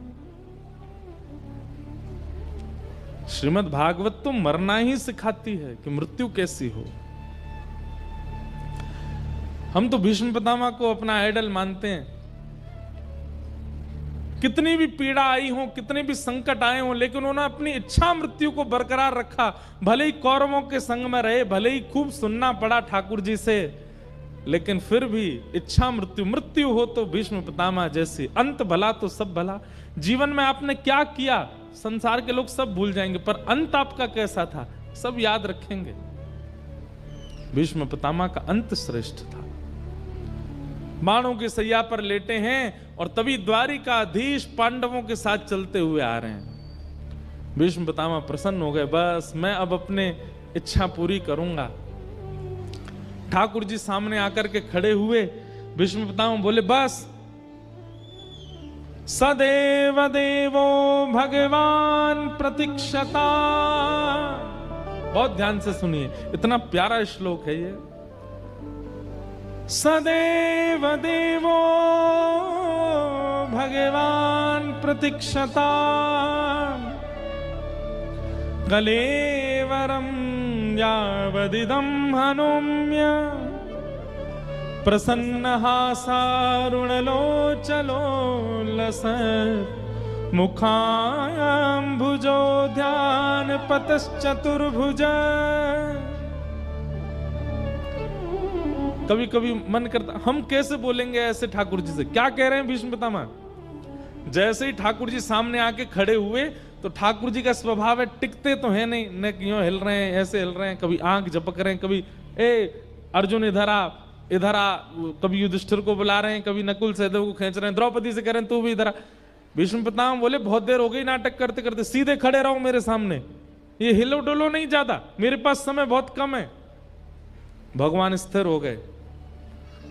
श्रीमद् भागवत तो मरना ही सिखाती है कि मृत्यु कैसी हो। हम तो भीष्म पितामह को अपना आइडल मानते हैं। कितनी भी पीड़ा आई हो, कितने भी संकट आए हो, लेकिन उन्होंने अपनी इच्छा मृत्यु को बरकरार रखा। भले ही कौरवों के संग में रहे, भले ही खूब सुनना पड़ा ठाकुर जी से, लेकिन फिर भी इच्छा मृत्यु, मृत्यु हो तो भीष्म पितामह जैसी, अंत भला तो सब भला। जीवन में आपने क्या किया संसार के लोग सब भूल जाएंगे, पर अंत आपका कैसा था सब याद रखेंगे। भीष्म पितामह का अंत श्रेष्ठ था। बाणों की सैया पर लेटे हैं और तभी द्वारिकाधीश पांडवों के साथ चलते हुए आ रहे हैं। भीष्म पितामह प्रसन्न हो गए, बस मैं अब अपने इच्छा पूरी करूंगा। ठाकुर जी सामने आकर के खड़े हुए। भीष्म पितामह बोले बस सदैव देवो भगवान प्रतीक्षता। बहुत ध्यान से सुनिए, इतना प्यारा श्लोक है ये। सदैव देवो भगवान प्रतीक्षता कलेवरं यावदिदं हनोम्य प्रसन्न हासारुणलोचलो लस मुखाम्बुजो ध्यान पतश्चतुर्भुज। कभी कभी मन करता हम कैसे बोलेंगे ऐसे ठाकुर जी से, क्या कह रहे हैं भीष्म पितामह। जैसे ही ठाकुर जी सामने आके खड़े हुए तो ठाकुर जी का स्वभाव है टिकते तो है नहीं, न क्यों हिल रहे हैं, ऐसे हिल रहे हैं, कभी आंख झपक रहे हैं, कभी ए अर्जुन इधर आ, कभी युधिष्ठिर को बुला रहे हैं, कभी नकुल सहदेव को खींच रहे हैं, द्रौपदी से कह रहे हैं तू भी इधर आ। भीष्म पितामह बोले बहुत देर हो गई नाटक करते करते, सीधे खड़े रहो मेरे सामने, ये हिलो डोलो नहीं ज्यादा, मेरे पास समय बहुत कम है। भगवान स्थिर हो गए।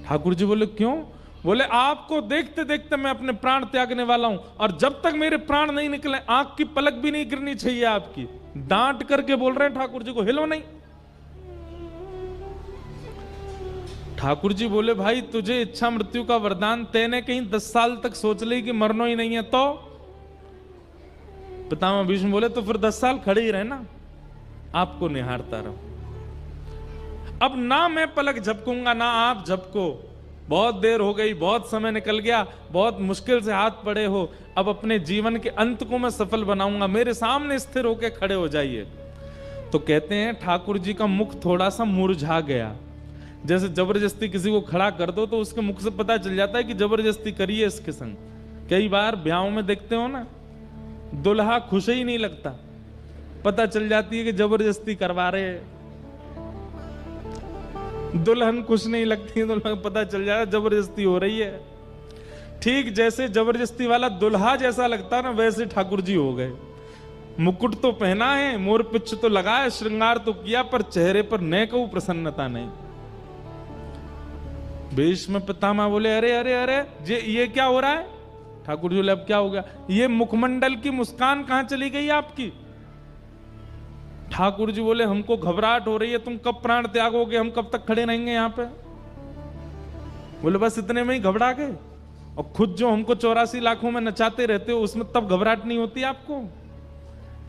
ठाकुर जी बोले क्यों? बोले आपको देखते देखते मैं अपने प्राण त्यागने वाला हूं, और जब तक मेरे प्राण नहीं निकले आंख की पलक भी नहीं गिरनी चाहिए आपकी। डांट करके बोल रहे हैं ठाकुर जी को, हिलो नहीं। ठाकुर जी बोले भाई तुझे इच्छा मृत्यु का वरदान, तेने कहीं 10 साल तक सोच ली कि मरना ही नहीं है तो? पितामह भीष्म बोले तो फिर 10 साल खड़े ही रहे ना, आपको निहारता रहो। अब ना मैं पलक झपकूंगा ना आप झपको, बहुत देर हो गई, बहुत समय निकल गया, बहुत मुश्किल से हाथ पड़े हो, अब अपने जीवन के अंत को मैं सफल बनाऊंगा, मेरे सामने स्थिर होकर खड़े हो जाइए। तो कहते हैं ठाकुर जी का मुख थोड़ा सा मुरझा गया। जैसे जबरदस्ती किसी को खड़ा कर दो तो उसके मुख से पता चल जाता है कि जबरदस्ती करिए इसके संग। कई बार ब्याहों में देखते हो ना, दुल्हा खुश ही नहीं लगता, पता चल जाती है कि जबरदस्ती करवा रहे हैं। दुल्हन खुश नहीं लगती, दुल्हन पता चल जाता जबरदस्ती हो रही है। ठीक जैसे जबरदस्ती वाला दुल्हा जैसा लगता ना, वैसे ठाकुर जी हो गए। मुकुट तो पहना है, मोर पिच्छ तो लगाया, श्रृंगार तो किया, पर चेहरे पर न कहूं प्रसन्नता नहीं। भीष्म पितामह बोले अरे अरे अरे ये क्या हो रहा है? ठाकुर जी बोले अब क्या हो गया? ये मुखमंडल की मुस्कान कहां चली गई आपकी? ठाकुर जी बोले हमको घबराहट हो रही है, तुम कब प्राण त्यागोगे, हम कब तक खड़े रहेंगे यहाँ पे? बोले बस इतने में ही घबरा गए? और खुद जो हमको 84 लाखों में नचाते रहते हो उसमें तब घबराहट नहीं होती आपको?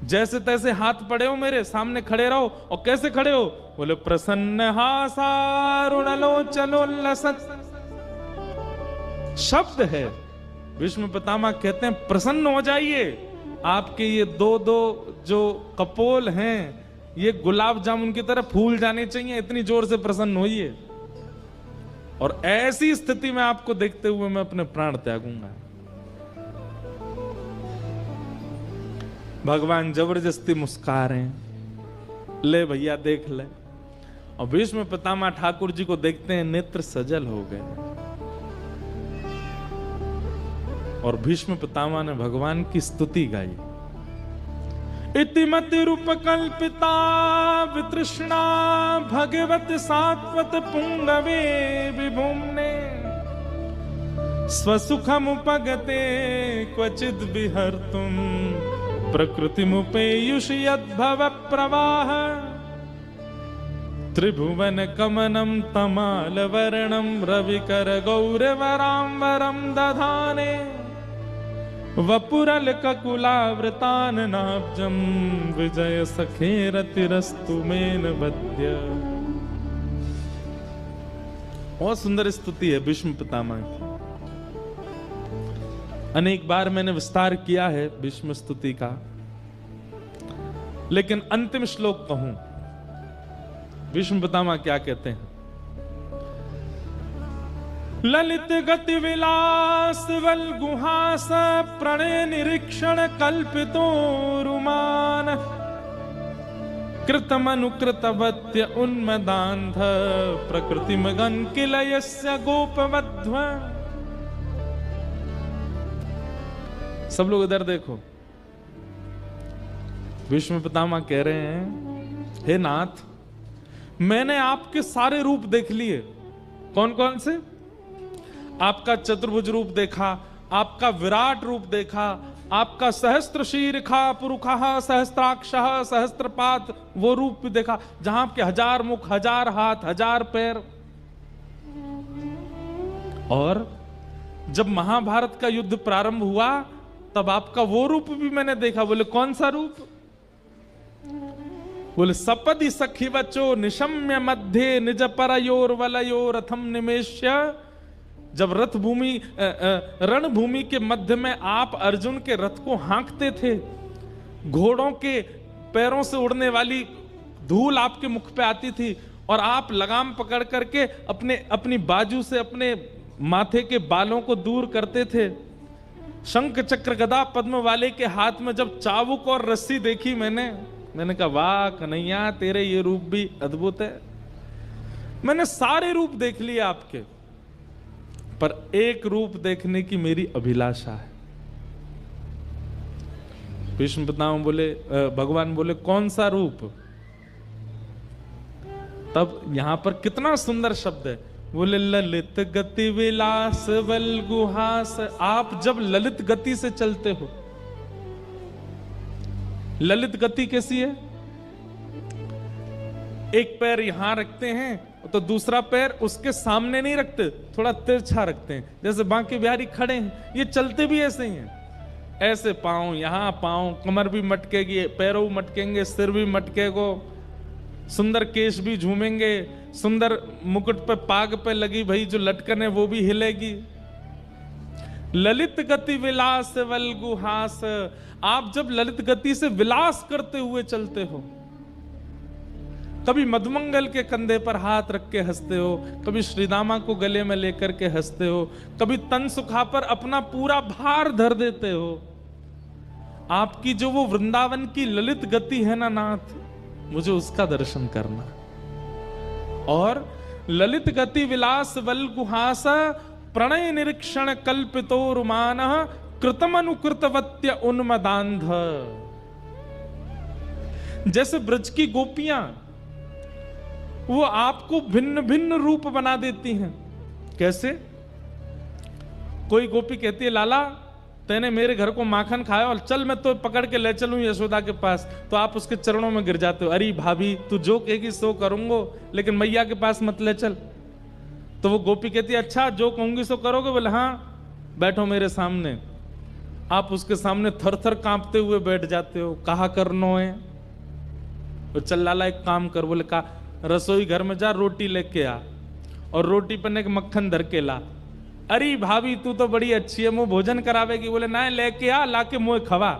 जैसे तैसे हाथ पड़े हो मेरे सामने, खड़े रहो। और कैसे खड़े हो? बोले प्रसन्न हासारुणलोचलोल्लसत् शब्द है। भीष्म पितामह कहते हैं प्रसन्न हो जाइए, आपके ये दो जो कपोल हैं ये गुलाब जामुन की तरह फूल जाने चाहिए, इतनी जोर से प्रसन्न होइए। और ऐसी स्थिति में आपको देखते हुए मैं अपने प्राण त्यागूंगा। भगवान जबरदस्ती मुस्कुरा रहे हैं, ले भैया देख ले। और भीष्म पितामह ठाकुर जी को देखते हैं, नेत्र सजल हो गए। और भीष्म पितामह ने भगवान की स्तुति गाई। इतिमति रूप कल्पिता वितृष्णा भगवत सात्वत पुंगवे विभुम्ने स्वसुखमुपगते क्वचिद विहर्तुम प्रकृतिमुपेयुष यद्भव प्रवाह त्रिभुवन कमनं तमालवर्णं रविकर गौरवराम्बरं दधाने वपुरल ककुलावृताननाब्जं विजय सखेरतिरस्तु मेन वद्य। बहुत सुंदर स्तुति है भीष्म पितामह की। अनेक बार मैंने विस्तार किया है भीष्म स्तुति का, लेकिन अंतिम श्लोक कहूं। भीष्म पितामह क्या कहते हैं? ललित गति विलास वल गुहास प्रणय निरीक्षण कल्पितो रुमान कृतमनुकृतवत्य उन्मदान्ध प्रकृतिमगन किलयस्य गोपवध्व। सब लोग इधर देखो। भीष्म पितामह कह रहे हैं, हे नाथ, मैंने आपके सारे रूप देख लिए। कौन कौन से? आपका चतुर्भुज रूप देखा, आपका विराट रूप देखा, आपका सहस्त्र शीर्षा पुरुषः सहस्त्राक्षः सहस्त्रपाद वो रूप भी देखा, जहां आपके 1000 मुख, 1000 हाथ, 1000 पैर। और जब महाभारत का युद्ध प्रारंभ हुआ तब आपका वो रूप भी मैंने देखा। बोले कौन सा रूप? बोले सपदि सखी बचो निशम्य मध्य निज परयोर वलयोर रथम निमेश्य। जब रथ भूमि रणभूमि के मध्य में आप अर्जुन के रथ को हाँकते थे, घोड़ों के पैरों से उड़ने वाली धूल आपके मुख पे आती थी और आप लगाम पकड़ करके अपनी बाजू से अपने माथे के बालों को दूर करते थे। शंख चक्र गदा पद्म वाले के हाथ में जब चाबुक और रस्सी देखी मैंने कहा वाह कन्हैया तेरे ये रूप भी अद्भुत है। मैंने सारे रूप देख लिए आपके, पर एक रूप देखने की मेरी अभिलाषा है। भीष्म पितामह बोले, भगवान बोले कौन सा रूप? तब यहां पर कितना सुंदर शब्द है, बोले ललित गति विलास बल गुहास। आप जब ललित गति से चलते हो, ललित गति कैसी है? एक पैर यहां रखते हैं तो दूसरा पैर उसके सामने नहीं रखते, थोड़ा तिरछा रखते हैं, जैसे बांके बिहारी खड़े हैं, ये चलते भी ऐसे ही हैं। ऐसे पांव यहां, पांव, कमर भी मटकेगी, पैरों भी मटकेंगे, सिर भी मटकेगो, सुंदर केश भी झूमेंगे, सुंदर मुकुट पे पाग पे लगी भाई जो लटकन है वो भी हिलेगी। ललित गति विलास वल गुहास। आप जब ललित गति से विलास करते हुए चलते हो, कभी मधुमंगल के कंधे पर हाथ रख के हंसते हो, कभी श्रीदामा को गले में लेकर के हंसते हो, कभी तन सुखा पर अपना पूरा भार धर देते हो। आपकी जो वो वृंदावन की ललित गति है ना नाथ, मुझे उसका दर्शन करना। और ललित गति विलास वल गुहास प्रणय निरीक्षण कल्पितो रुमान कृतमनुकृतवत्य उन्मदांध। जैसे ब्रज की गोपियां वो आपको भिन्न भिन्न रूप बना देती हैं। कैसे? कोई गोपी कहती है लाला तैने मेरे घर को माखन खाया और चल मैं तो पकड़ के ले चलूं यशोदा के पास, तो आप उसके चरणों में गिर जाते हो, अरे भाभी तू जो कहेगी सो करूंगो, लेकिन मैया के पास मत ले चल। तो वो गोपी कहती है अच्छा जो कहूंगी सो करोगे? बोले हाँ बैठो मेरे सामने। आप उसके सामने थर थर कांपते हुए बैठ जाते हो, कहा करनो है? तो चल लाला एक काम कर। बोले का? रसोई घर में जा रोटी लेके आ और रोटी पर एक मक्खन धर के ला। अरे भाभी तू तो बड़ी अच्छी है, मुंह भोजन करावेगी? बोले ना लेके आ, लाके मुंह खवा।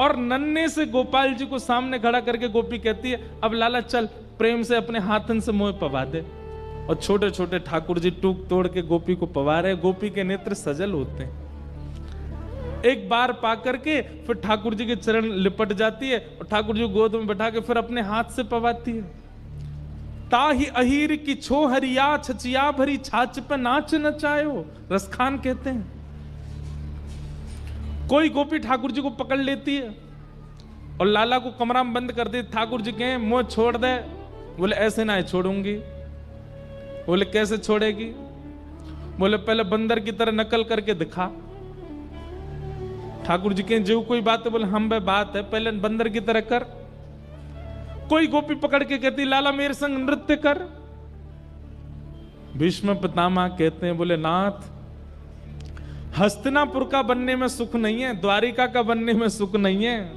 और नन्हे से गोपाल जी को सामने खड़ा करके गोपी कहती है अब लाला चल प्रेम से अपने हाथन से मुंह पवा दे। और छोटे छोटे ठाकुर जी टूक तोड़ के गोपी को पवा रहे, गोपी के नेत्र सजल होते हैं। एक बार पा करके फिर ठाकुर जी के चरण लिपट जाती है और ठाकुर जी को गोद में बैठा के फिर अपने हाथ से पवाती है। ताही अहीर की छो हरिया छचिया भरी छाछ पे नाच नचायो, रसखान कहते हैं। कोई गोपी ठाकुर जी को पकड़ लेती है और लाला को कमरा में बंद कर देती। ठाकुर जी कहें मुंह छोड़ दे। बोले ऐसे ना छोड़ूंगी। बोले कैसे छोड़ेगी? बोले पहले बंदर की तरह नकल करके दिखा। ठाकुर जी के जो कोई बात है? बोले हम बे बात है, पहले बंदर की तरह कर। कोई गोपी पकड़ के कहती लाला मेरे संग नृत्य कर। भीष्म पितामह कहते हैं बोले नाथ हस्तिनापुर का बनने में सुख नहीं है, द्वारिका का बनने में सुख नहीं है,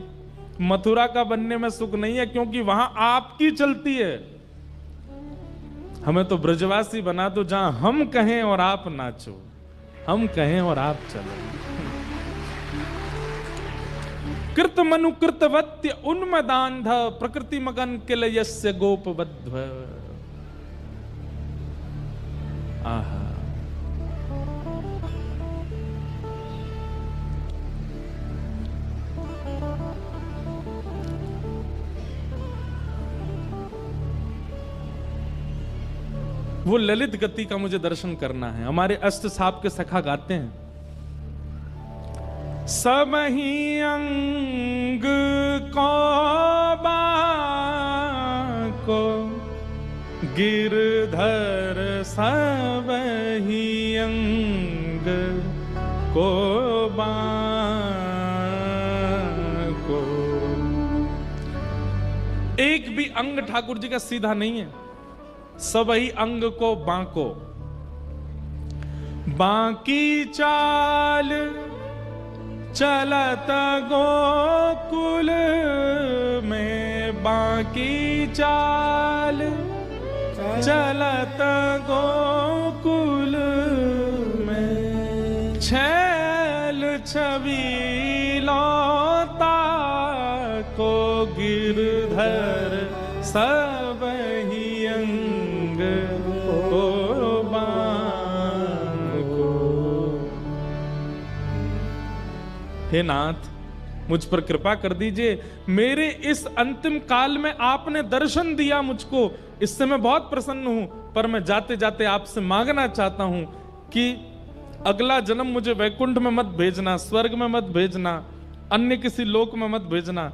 मथुरा का बनने में सुख नहीं है, क्योंकि वहां आपकी चलती है। हमें तो ब्रजवासी बना दो जहां हम कहें और आप नाचो, हम कहें और आप चलो। कृत मनु कृतवत्य उन्मदांध प्रकृति मगन किल यस्य गोपबद्ध। आहा वो ललित गति का मुझे दर्शन करना है। हमारे अष्ट साहब के सखा गाते हैं सब ही अंग को बाको गिरधर सब ही अंग को बाको। एक भी अंग ठाकुर जी का सीधा नहीं है, सब ही अंग को बांको। बांकी चाल चलत गोकुल बाकी चाल, चलत गोकुल में छैल छबीलौता को गिरधर सब ही अंग को बांग को। हे नाथ, मुझ पर कृपा कर दीजिए। मेरे इस अंतिम काल में आपने दर्शन दिया मुझको, इससे मैं बहुत प्रसन्न हूं। पर मैं जाते जाते आपसे मांगना चाहता हूं कि अगला जन्म मुझे वैकुंठ में मत भेजना, स्वर्ग में मत भेजना, अन्य किसी लोक में मत भेजना,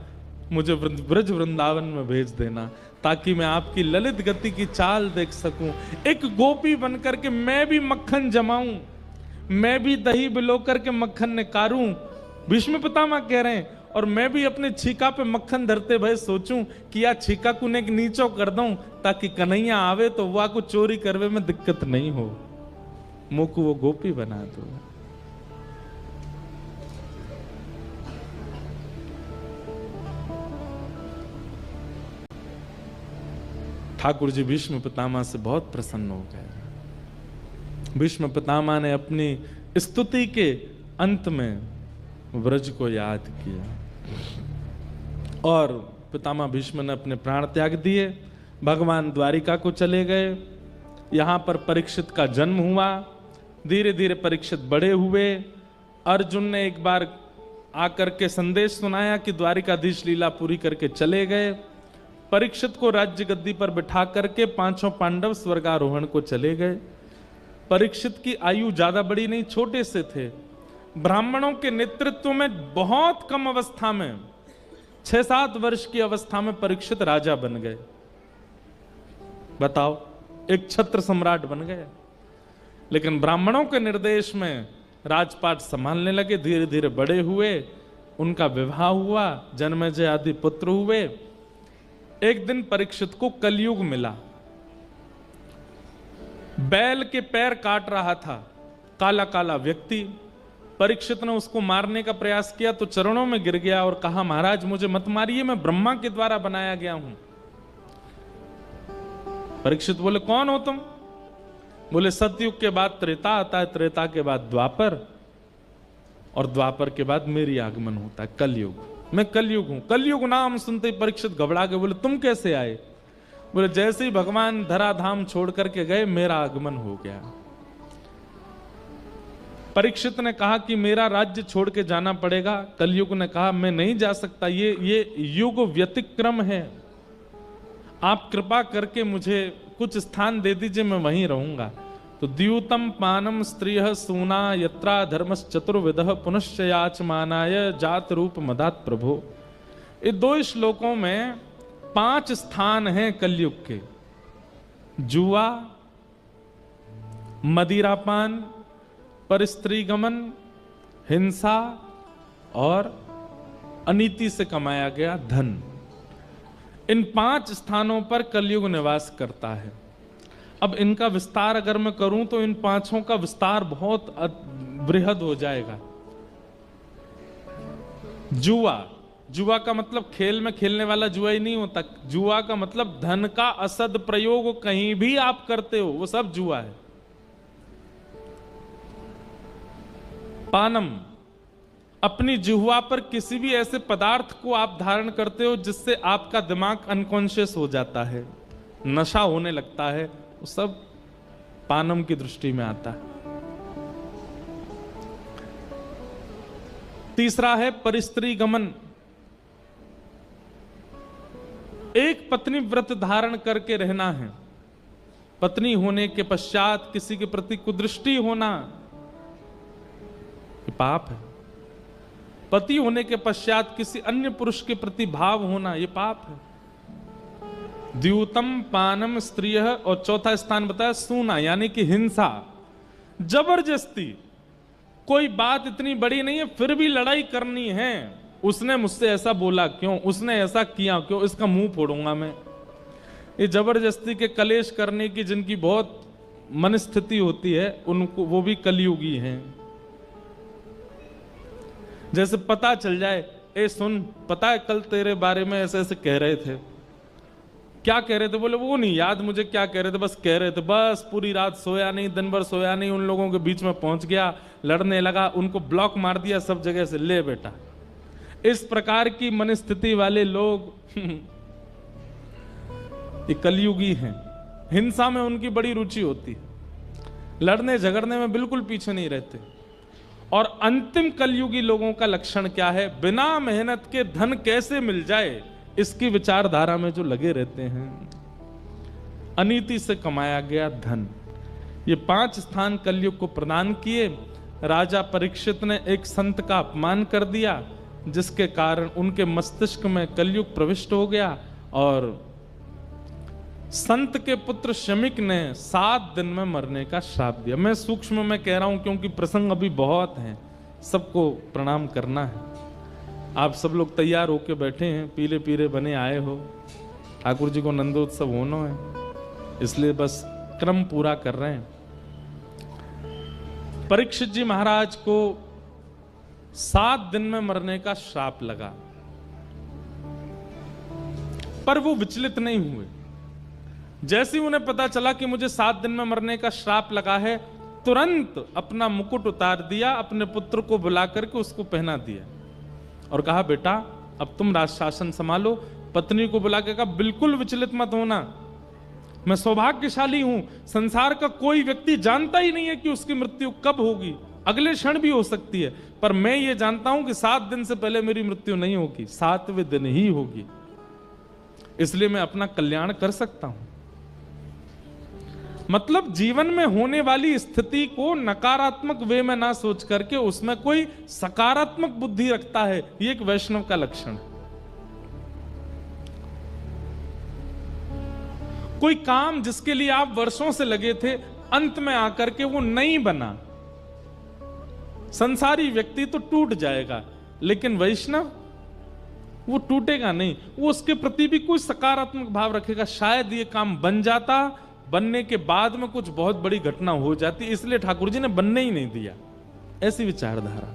मुझे ब्रज वृंदावन में भेज देना, ताकि मैं आपकी ललित गति की चाल देख सकूं। एक गोपी बनकर के मैं भी मक्खन जमाऊं, मैं भी दही बिलो करके मक्खन निकारूं। भीष्म पितामह कह रहे हैं, और मैं भी अपने छीका पे मक्खन धरते भय सोचूं कि या छीका कुने एक नीचो कर दूं, ताकि कन्हैया आवे तो वह को चोरी करवे में दिक्कत नहीं हो, मुख वो गोपी बना दो। ठाकुर जी भीष्म पितामह से बहुत प्रसन्न हो गए। भीष्म पितामह ने अपनी स्तुति के अंत में व्रज को याद किया और पितामह भीष्म ने अपने प्राण त्याग दिए, भगवान द्वारिका को चले गए। यहां पर परीक्षित का जन्म हुआ। धीरे धीरे परीक्षित बड़े हुए। अर्जुन ने एक बार आकर के संदेश सुनाया कि द्वारिकाधीश लीला पूरी करके चले गए। परीक्षित को राज्य गद्दी पर बिठा करके पांचों पांडव स्वर्गारोहण को चले गए। परीक्षित की आयु ज्यादा बड़ी नहीं, छोटे से थे। ब्राह्मणों के नेतृत्व में बहुत कम अवस्था में 6-7 वर्ष की अवस्था में परीक्षित राजा बन गए। बताओ, एक छत्र सम्राट बन गए। लेकिन ब्राह्मणों के निर्देश में राजपाट संभालने लगे। धीरे धीरे बड़े हुए, उनका विवाह हुआ, जन्मेजय आदि पुत्र हुए। एक दिन परीक्षित को कलयुग मिला। बैल के पैर काट रहा था काला काला व्यक्ति। परीक्षित ने उसको मारने का प्रयास किया तो चरणों में गिर गया और कहा, महाराज मुझे मत मारिए, मैं ब्रह्मा के द्वारा बनाया गया हूं। परीक्षित बोले, कौन हो तुम? बोले, सतयुग के बाद त्रेता आता है, त्रेता के बाद द्वापर, और द्वापर के बाद मेरी आगमन होता है कलयुग। मैं कलयुग हूं। कलयुग नाम सुनते ही परीक्षित घबरा गए। बोले, तुम कैसे आए? बोले, जैसे ही भगवान धराधाम छोड़ करके गए, मेरा आगमन हो गया। परीक्षित ने कहा कि मेरा राज्य छोड़ के जाना पड़ेगा। कलयुग ने कहा, मैं नहीं जा सकता, ये युग व्यतिक्रम है, आप कृपा करके मुझे कुछ स्थान दे दीजिए, मैं वहीं रहूंगा। तो द्यूतम पानम स्त्रिय सूना यत्रा धर्मस चतुर्विधः पुनश्च याचमानाय जात रूप मदात प्रभो। ये 2 श्लोकों में 5 स्थान हैं कलयुग के। जुआ, मदिरापान, परस्त्री गमन, हिंसा और अनीति से कमाया गया धन। इन 5 स्थानों पर कलयुग निवास करता है। अब इनका विस्तार अगर मैं करूं तो इन 5 का विस्तार बहुत बृहद हो जाएगा। जुआ, जुआ का मतलब खेल में खेलने वाला जुआ ही नहीं होता। जुआ का मतलब धन का असद प्रयोग कहीं भी आप करते हो, वो सब जुआ है। पानम, अपनी जिह्वा पर किसी भी ऐसे पदार्थ को आप धारण करते हो जिससे आपका दिमाग अनकॉन्शियस हो जाता है, नशा होने लगता है, वो सब पानम की दृष्टि में आता है। तीसरा है परिस्त्री गमन। एक पत्नी व्रत धारण करके रहना है। पत्नी होने के पश्चात किसी के प्रति कुदृष्टि होना ये पाप है। पति होने के पश्चात किसी अन्य पुरुष के प्रति भाव होना ये पाप है। द्यूतम पानम स्त्रिय, और चौथा स्थान बताया सूना, यानी कि हिंसा, जबरदस्ती। कोई बात इतनी बड़ी नहीं है फिर भी लड़ाई करनी है। उसने मुझसे ऐसा बोला क्यों, उसने ऐसा किया क्यों, इसका मुंह फोड़ूंगा मैं। ये जबरदस्ती के कलेश करने की जिनकी बहुत मनस्थिति होती है, उनको वो भी कलयुगी हैं। जैसे पता चल जाए, ए सुन, पता है कल तेरे बारे में ऐसे ऐसे कह रहे थे, क्या कह रहे थे? बोले वो नहीं याद मुझे क्या कह रहे थे, बस कह रहे थे, बस पूरी रात सोया नहीं, दिन भर सोया नहीं, उन लोगों के बीच में पहुंच गया, लड़ने लगा, उनको ब्लॉक मार दिया सब जगह से, ले बेटा। इस प्रकार की मनस्थिति वाले लोग ये कलयुगी हैं। हिंसा में उनकी बड़ी रुचि होती है, लड़ने झगड़ने में बिल्कुल पीछे नहीं रहते। और अंतिम कलयुगी लोगों का लक्षण क्या है? बिना मेहनत के धन कैसे मिल जाए, इसकी विचारधारा में जो लगे रहते हैं। अनीति से कमाया गया धन, ये 5 स्थान कलयुग को प्रदान किए। राजा परीक्षित ने एक संत का अपमान कर दिया, जिसके कारण उनके मस्तिष्क में कलयुग प्रविष्ट हो गया। और संत के पुत्र शमिक ने 7 दिन में मरने का श्राप दिया। मैं सूक्ष्म में कह रहा हूं क्योंकि प्रसंग अभी बहुत हैं, सबको प्रणाम करना है। आप सब लोग तैयार होके बैठे हैं, पीले पीले बने आए हो, ठाकुर जी को नंदोत्सव होना है, इसलिए बस क्रम पूरा कर रहे हैं। परीक्षित जी महाराज को 7 दिन में मरने का श्राप लगा, पर वो विचलित नहीं हुए। जैसे ही उन्हें पता चला कि मुझे 7 दिन में मरने का श्राप लगा है, तुरंत अपना मुकुट उतार दिया, अपने पुत्र को बुला करके उसको पहना दिया और कहा, बेटा अब तुम राज शासन संभालो। पत्नी को बुला के कहा, बिल्कुल विचलित मत होना, मैं सौभाग्यशाली हूं, संसार का कोई व्यक्ति जानता ही नहीं है कि उसकी मृत्यु कब होगी, अगले क्षण भी हो सकती है, पर मैं ये जानता हूं कि 7 दिन से पहले मेरी मृत्यु नहीं होगी, 7वें दिन ही होगी, इसलिए मैं अपना कल्याण कर सकता हूं। मतलब जीवन में होने वाली स्थिति को नकारात्मक वे में ना सोच करके उसमें कोई सकारात्मक बुद्धि रखता है, ये एक वैष्णव का लक्षण है। कोई काम जिसके लिए आप वर्षों से लगे थे, अंत में आकर के वो नहीं बना। संसारी व्यक्ति तो टूट जाएगा, लेकिन वैष्णव वो टूटेगा नहीं, वो उसके प्रति भी कोई सकारात्मक भाव रखेगा। शायद ये काम बन जाता, बनने के बाद में कुछ बहुत बड़ी घटना हो जाती, इसलिए ठाकुर जी ने बनने ही नहीं दिया, ऐसी विचारधारा।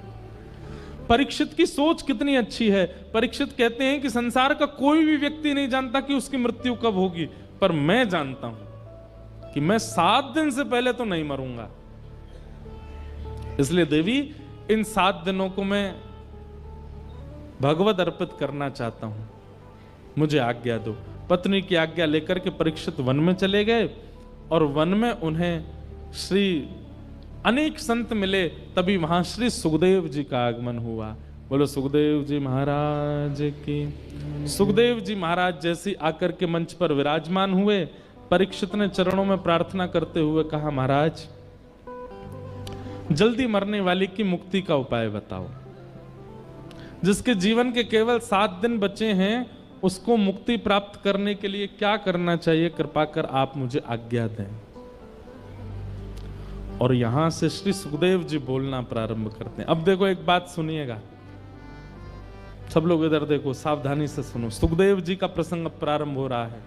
परीक्षित की सोच कितनी अच्छी है। परीक्षित कहते हैं कि संसार का कोई भी व्यक्ति नहीं जानता कि उसकी मृत्यु कब होगी, पर मैं जानता हूं कि मैं 7 दिन से पहले तो नहीं मरूंगा। इसलिए देवी, इन 7 दिनों को मैं भगवत अर्पित करना चाहता हूं, मुझे आज्ञा दो। पत्नी की आज्ञा लेकर के परीक्षित वन में चले गए और वन में उन्हें श्री अनेक संत मिले, तभी वहां श्री सुखदेव जी का आगमन हुआ। बोलो सुखदेव जी महाराज की। सुखदेव जी महाराज जैसे आकर के मंच पर विराजमान हुए, परीक्षित ने चरणों में प्रार्थना करते हुए कहा, महाराज जल्दी मरने वाले की मुक्ति का उपाय बताओ। जिसके जीवन के केवल 7 दिन बचे हैं, उसको मुक्ति प्राप्त करने के लिए क्या करना चाहिए, कृपा कर आप मुझे आज्ञा दें। और यहां से श्री सुखदेव जी बोलना प्रारंभ करते हैं। अब देखो एक बात सुनिएगा, सब लोग इधर देखो, सावधानी से सुनो। सुखदेव जी का प्रसंग प्रारंभ हो रहा है।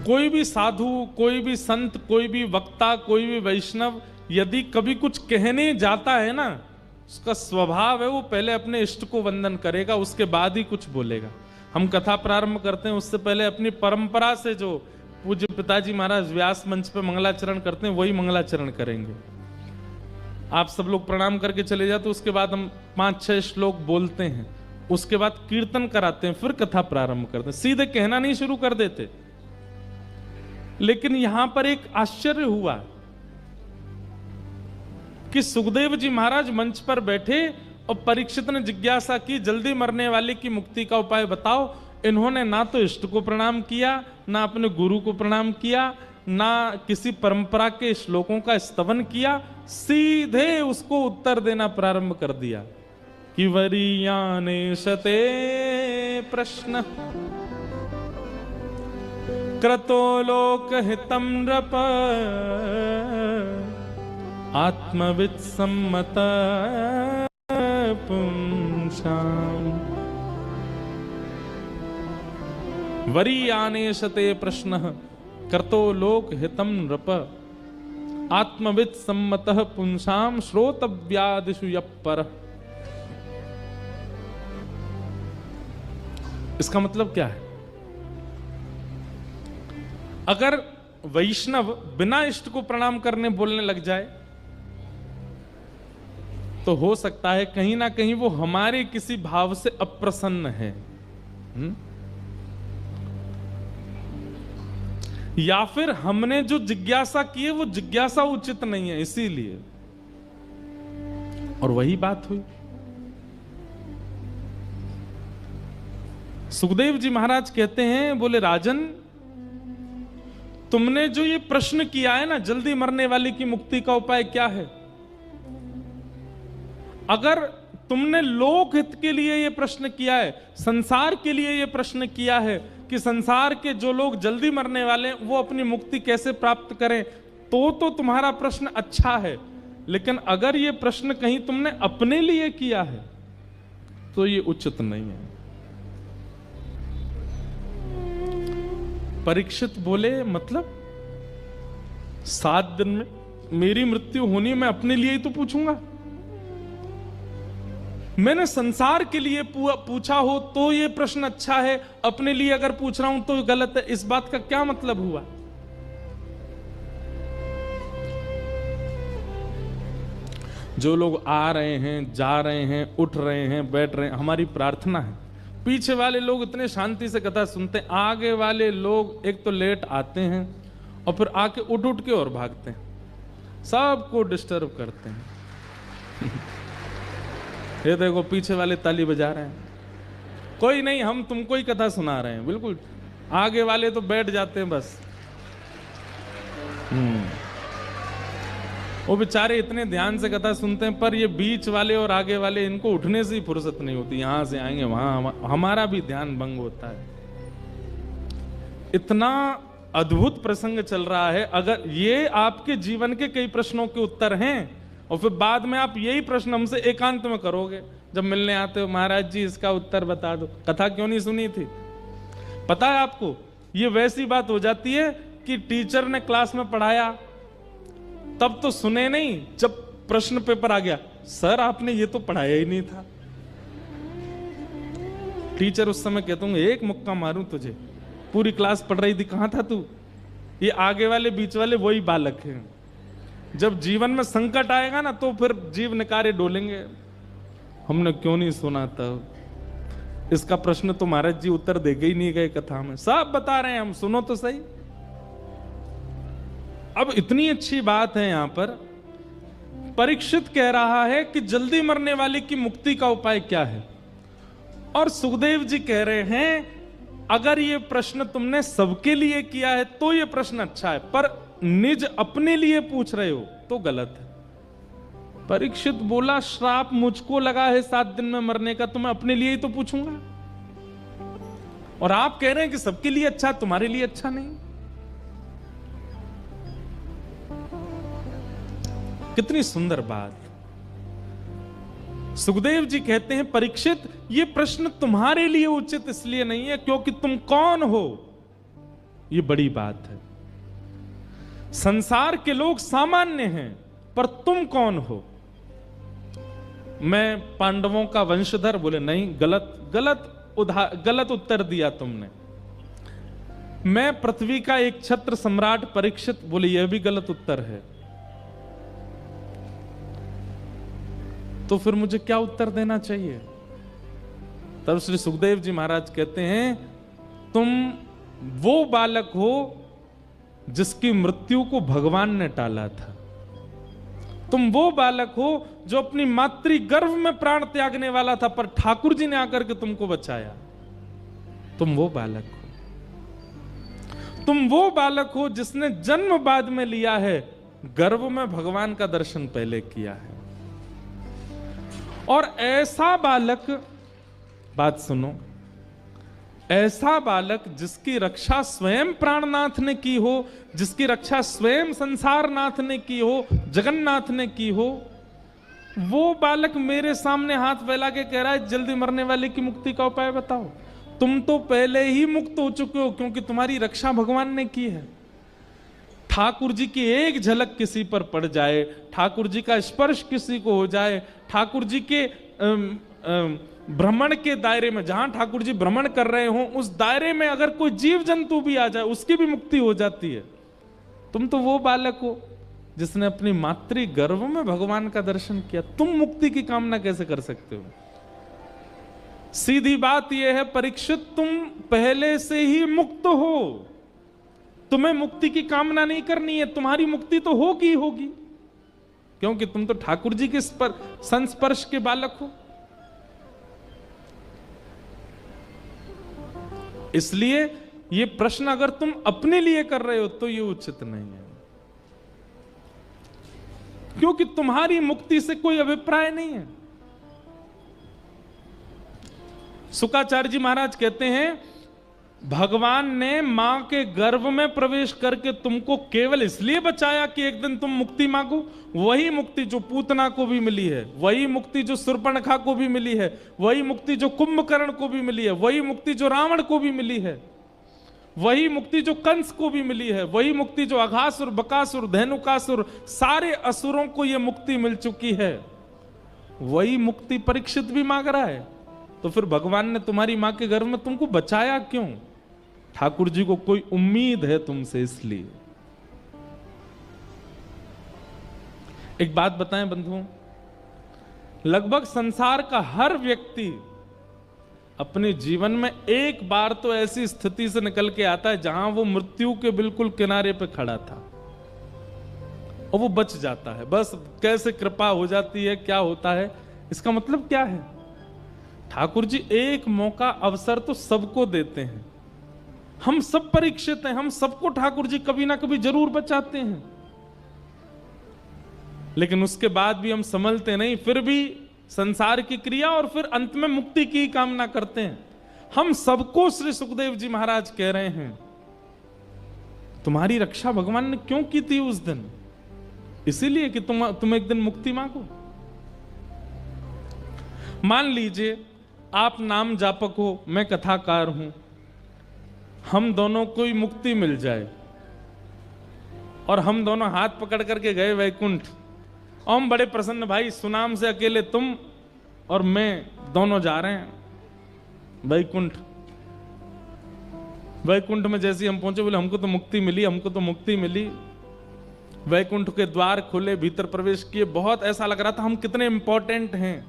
कोई भी साधु, कोई भी संत, कोई भी वक्ता, कोई भी वैष्णव यदि कभी कुछ कहने जाता है ना, उसका स्वभाव है वो पहले अपने इष्ट को वंदन करेगा, उसके बाद ही कुछ बोलेगा। हम कथा प्रारंभ करते हैं उससे पहले अपनी परंपरा से जो पूज्य पिताजी महाराज व्यास मंच पे मंगलाचरण करते हैं, वही मंगलाचरण करेंगे। आप सब लोग प्रणाम करके चले जाते, उसके बाद हम 5-6 श्लोक बोलते हैं, उसके बाद कीर्तन कराते हैं, फिर कथा प्रारंभ करते हैं। सीधे कहना नहीं शुरू कर देते। लेकिन यहां पर एक आश्चर्य हुआ कि सुखदेव जी महाराज मंच पर बैठे और परीक्षित ने जिज्ञासा की, जल्दी मरने वाले की मुक्ति का उपाय बताओ। इन्होंने ना तो इष्ट को प्रणाम किया, ना अपने गुरु को प्रणाम किया, ना किसी परंपरा के श्लोकों का स्तवन किया, सीधे उसको उत्तर देना प्रारंभ कर दिया कि वरीयाने शते प्रश्न क्रतो लोक हितम नृप आत्मवित् सम्मत पुंसाम। वरीयानेशते प्रश्नः कर्तो लोक हितम नृप आत्मवित् सम्मतः पुंसाम श्रोतव्यादिषु यः परः। इसका मतलब क्या है? अगर वैष्णव बिना इष्ट को प्रणाम करने बोलने लग जाए तो हो सकता है कहीं ना कहीं वो हमारे किसी भाव से अप्रसन्न है। या फिर हमने जो जिज्ञासा की है वो जिज्ञासा उचित नहीं है, इसीलिए। और वही बात हुई। सुखदेव जी महाराज कहते हैं, बोले राजन, तुमने जो ये प्रश्न किया है ना, जल्दी मरने वाले की मुक्ति का उपाय क्या है, अगर तुमने लोक हित के लिए ये प्रश्न किया है, संसार के लिए ये प्रश्न किया है कि संसार के जो लोग जल्दी मरने वाले हैं वो अपनी मुक्ति कैसे प्राप्त करें, तो तुम्हारा प्रश्न अच्छा है। लेकिन अगर ये प्रश्न कहीं तुमने अपने लिए किया है तो ये उचित नहीं है। परीक्षित बोले, मतलब 7 दिन में मेरी मृत्यु होनी, मैं अपने लिए ही तो पूछूंगा। मैंने संसार के लिए पूछा हो तो ये प्रश्न अच्छा है, अपने लिए अगर पूछ रहा हूं तो गलत है। इस बात का क्या मतलब हुआ? जो लोग आ रहे हैं, जा रहे हैं, उठ रहे हैं, बैठ रहे हैं, हमारी प्रार्थना है। पीछे वाले लोग इतने शांति से कथा सुनते हैं, आगे वाले लोग एक तो लेट आते हैं और फिर आके उठ उठ के और भागते हैं, सबको डिस्टर्ब करते हैं। ये देखो पीछे वाले ताली बजा रहे हैं, कोई नहीं, हम तुमको ही कथा सुना रहे हैं। बिल्कुल, आगे वाले तो बैठ जाते हैं बस। वो बेचारे इतने ध्यान से कथा सुनते हैं, पर ये बीच वाले और आगे वाले, इनको उठने से ही फुर्सत नहीं होती। यहां से आएंगे वहां, हमारा भी ध्यान भंग होता है। इतना अद्भुत प्रसंग चल रहा है। अगर ये आपके जीवन के कई प्रश्नों के उत्तर हैं और फिर बाद में आप यही प्रश्न हमसे एकांत में करोगे, जब मिलने आते हो, महाराज जी इसका उत्तर बता दो, कथा क्यों नहीं सुनी थी? पता है आपको, ये वैसी बात हो जाती है कि टीचर ने क्लास में पढ़ाया, तब तो सुने नहीं, जब प्रश्न पेपर आ गया, सर आपने ये तो पढ़ाया ही नहीं था। टीचर उस समय कहता हूँ, एक मुक्का मारूं तुझे, पूरी क्लास पढ़ रही थी, कहां था तू? ये आगे वाले बीच वाले वही बालक हैं। जब जीवन में संकट आएगा ना तो फिर जीव निकारे डोलेंगे, हमने क्यों नहीं सुना तब, इसका प्रश्न तो महाराज जी उत्तर देके ही नहीं गए कथा में, सब बता रहे हैं हम, सुनो तो सही। अब इतनी अच्छी बात है, यहां पर परीक्षित कह रहा है कि जल्दी मरने वाले की मुक्ति का उपाय क्या है, और सुखदेव जी कह रहे हैं अगर ये प्रश्न तुमने सबके लिए किया है तो ये प्रश्न अच्छा है, पर निज अपने लिए पूछ रहे हो तो गलत है। परीक्षित बोला, श्राप मुझको लगा है 7 दिन में मरने का, तो मैं अपने लिए ही तो पूछूंगा। और आप कह रहे हैं कि सबके लिए अच्छा, तुम्हारे लिए अच्छा नहीं। कितनी सुंदर बात। सुखदेव जी कहते हैं, परीक्षित ये प्रश्न तुम्हारे लिए उचित इसलिए नहीं है क्योंकि तुम कौन हो, ये बड़ी बात है। संसार के लोग सामान्य हैं, पर तुम कौन हो? मैं पांडवों का वंशधर, बोले नहीं, गलत उत्तर दिया तुमने। मैं पृथ्वी का एक छत्र सम्राट परीक्षित, बोले यह भी गलत उत्तर है। तो फिर मुझे क्या उत्तर देना चाहिए? तब श्री सुखदेव जी महाराज कहते हैं, तुम वो बालक हो जिसकी मृत्यु को भगवान ने टाला था। तुम वो बालक हो जो अपनी मातृ गर्भ में प्राण त्यागने वाला था, पर ठाकुर जी ने आकर के तुमको बचाया। तुम वो बालक हो। तुम वो बालक हो जिसने जन्म बाद में लिया है, गर्भ में भगवान का दर्शन पहले किया है। और ऐसा बालक, बात सुनो, ऐसा बालक जिसकी रक्षा स्वयं प्राणनाथ ने की हो, जिसकी रक्षा स्वयं संसारनाथ ने की हो, जगन्नाथ ने की हो, वो बालक मेरे सामने हाथ फैला के कह रहा है जल्दी मरने वाले की मुक्ति का उपाय बताओ। तुम तो पहले ही मुक्त हो चुके हो क्योंकि तुम्हारी रक्षा भगवान ने की है। ठाकुर जी की एक झलक किसी पर पड़ जाए, ठाकुर जी का स्पर्श किसी को हो जाए, ठाकुर जी के भ्रमण के दायरे में, जहां ठाकुर जी भ्रमण कर रहे हो उस दायरे में अगर कोई जीव जंतु भी आ जाए उसकी भी मुक्ति हो जाती है। तुम तो वो बालक हो जिसने अपनी मातृ गर्भ में भगवान का दर्शन किया, तुम मुक्ति की कामना कैसे कर सकते हो? सीधी बात यह है परीक्षित, तुम पहले से ही मुक्त हो, तुम्हें मुक्ति की कामना नहीं करनी है, तुम्हारी मुक्ति तो होगी होगी, क्योंकि तुम तो ठाकुर जी के संस्पर्श के बालक हो। इसलिए ये प्रश्न अगर तुम अपने लिए कर रहे हो तो ये उचित नहीं है, क्योंकि तुम्हारी मुक्ति से कोई अभिप्राय नहीं है। शुक्राचार्य जी महाराज कहते हैं भगवान ने मां के गर्भ में प्रवेश करके तुमको केवल इसलिए बचाया कि एक दिन तुम मुक्ति मांगो। वही मुक्ति जो पूतना को भी मिली है, वही मुक्ति जो शूर्पणखा को भी मिली है, वही मुक्ति जो कुंभकर्ण को भी मिली है, वही मुक्ति जो रावण को भी मिली है, वही मुक्ति जो कंस को भी मिली है, वही मुक्ति जो अघासुर, बकासुर, धेनुकासुर सारे असुरों को यह मुक्ति मिल चुकी है, वही मुक्ति परीक्षित भी मांग रहा है। तो फिर भगवान ने तुम्हारी मां के गर्भ में तुमको बचाया क्यों? ठाकुर जी को कोई उम्मीद है तुमसे, इसलिए। एक बात बताएं बंधुओं, लगभग संसार का हर व्यक्ति अपने जीवन में एक बार तो ऐसी स्थिति से निकल के आता है जहां वो मृत्यु के बिल्कुल किनारे पे खड़ा था और वो बच जाता है। बस कैसे कृपा हो जाती है, क्या होता है, इसका मतलब क्या है? ठाकुर जी एक मौका अवसर तो सबको देते हैं, हम सब परीक्षित हैं, हम सबको ठाकुर जी कभी ना कभी जरूर बचाते हैं, लेकिन उसके बाद भी हम संभलते नहीं, फिर भी संसार की क्रिया और फिर अंत में मुक्ति की कामना करते हैं। हम सबको श्री सुखदेव जी महाराज कह रहे हैं तुम्हारी रक्षा भगवान ने क्यों की थी उस दिन? इसीलिए कि तुम एक दिन मुक्ति मांगो। मान लीजिए आप नाम जापक हो, मैं कथाकार हूं, हम दोनों को ही मुक्ति मिल जाए और हम दोनों हाथ पकड़ करके गए वैकुंठ, और हम बड़े प्रसन्न, भाई सुनाम से अकेले तुम और मैं दोनों जा रहे हैं वैकुंठ। वैकुंठ में जैसे ही हम पहुंचे बोले हमको तो मुक्ति मिली, हमको तो मुक्ति मिली। वैकुंठ के द्वार खुले, भीतर प्रवेश किए, बहुत ऐसा लग रहा था हम कितने इंपॉर्टेंट हैं।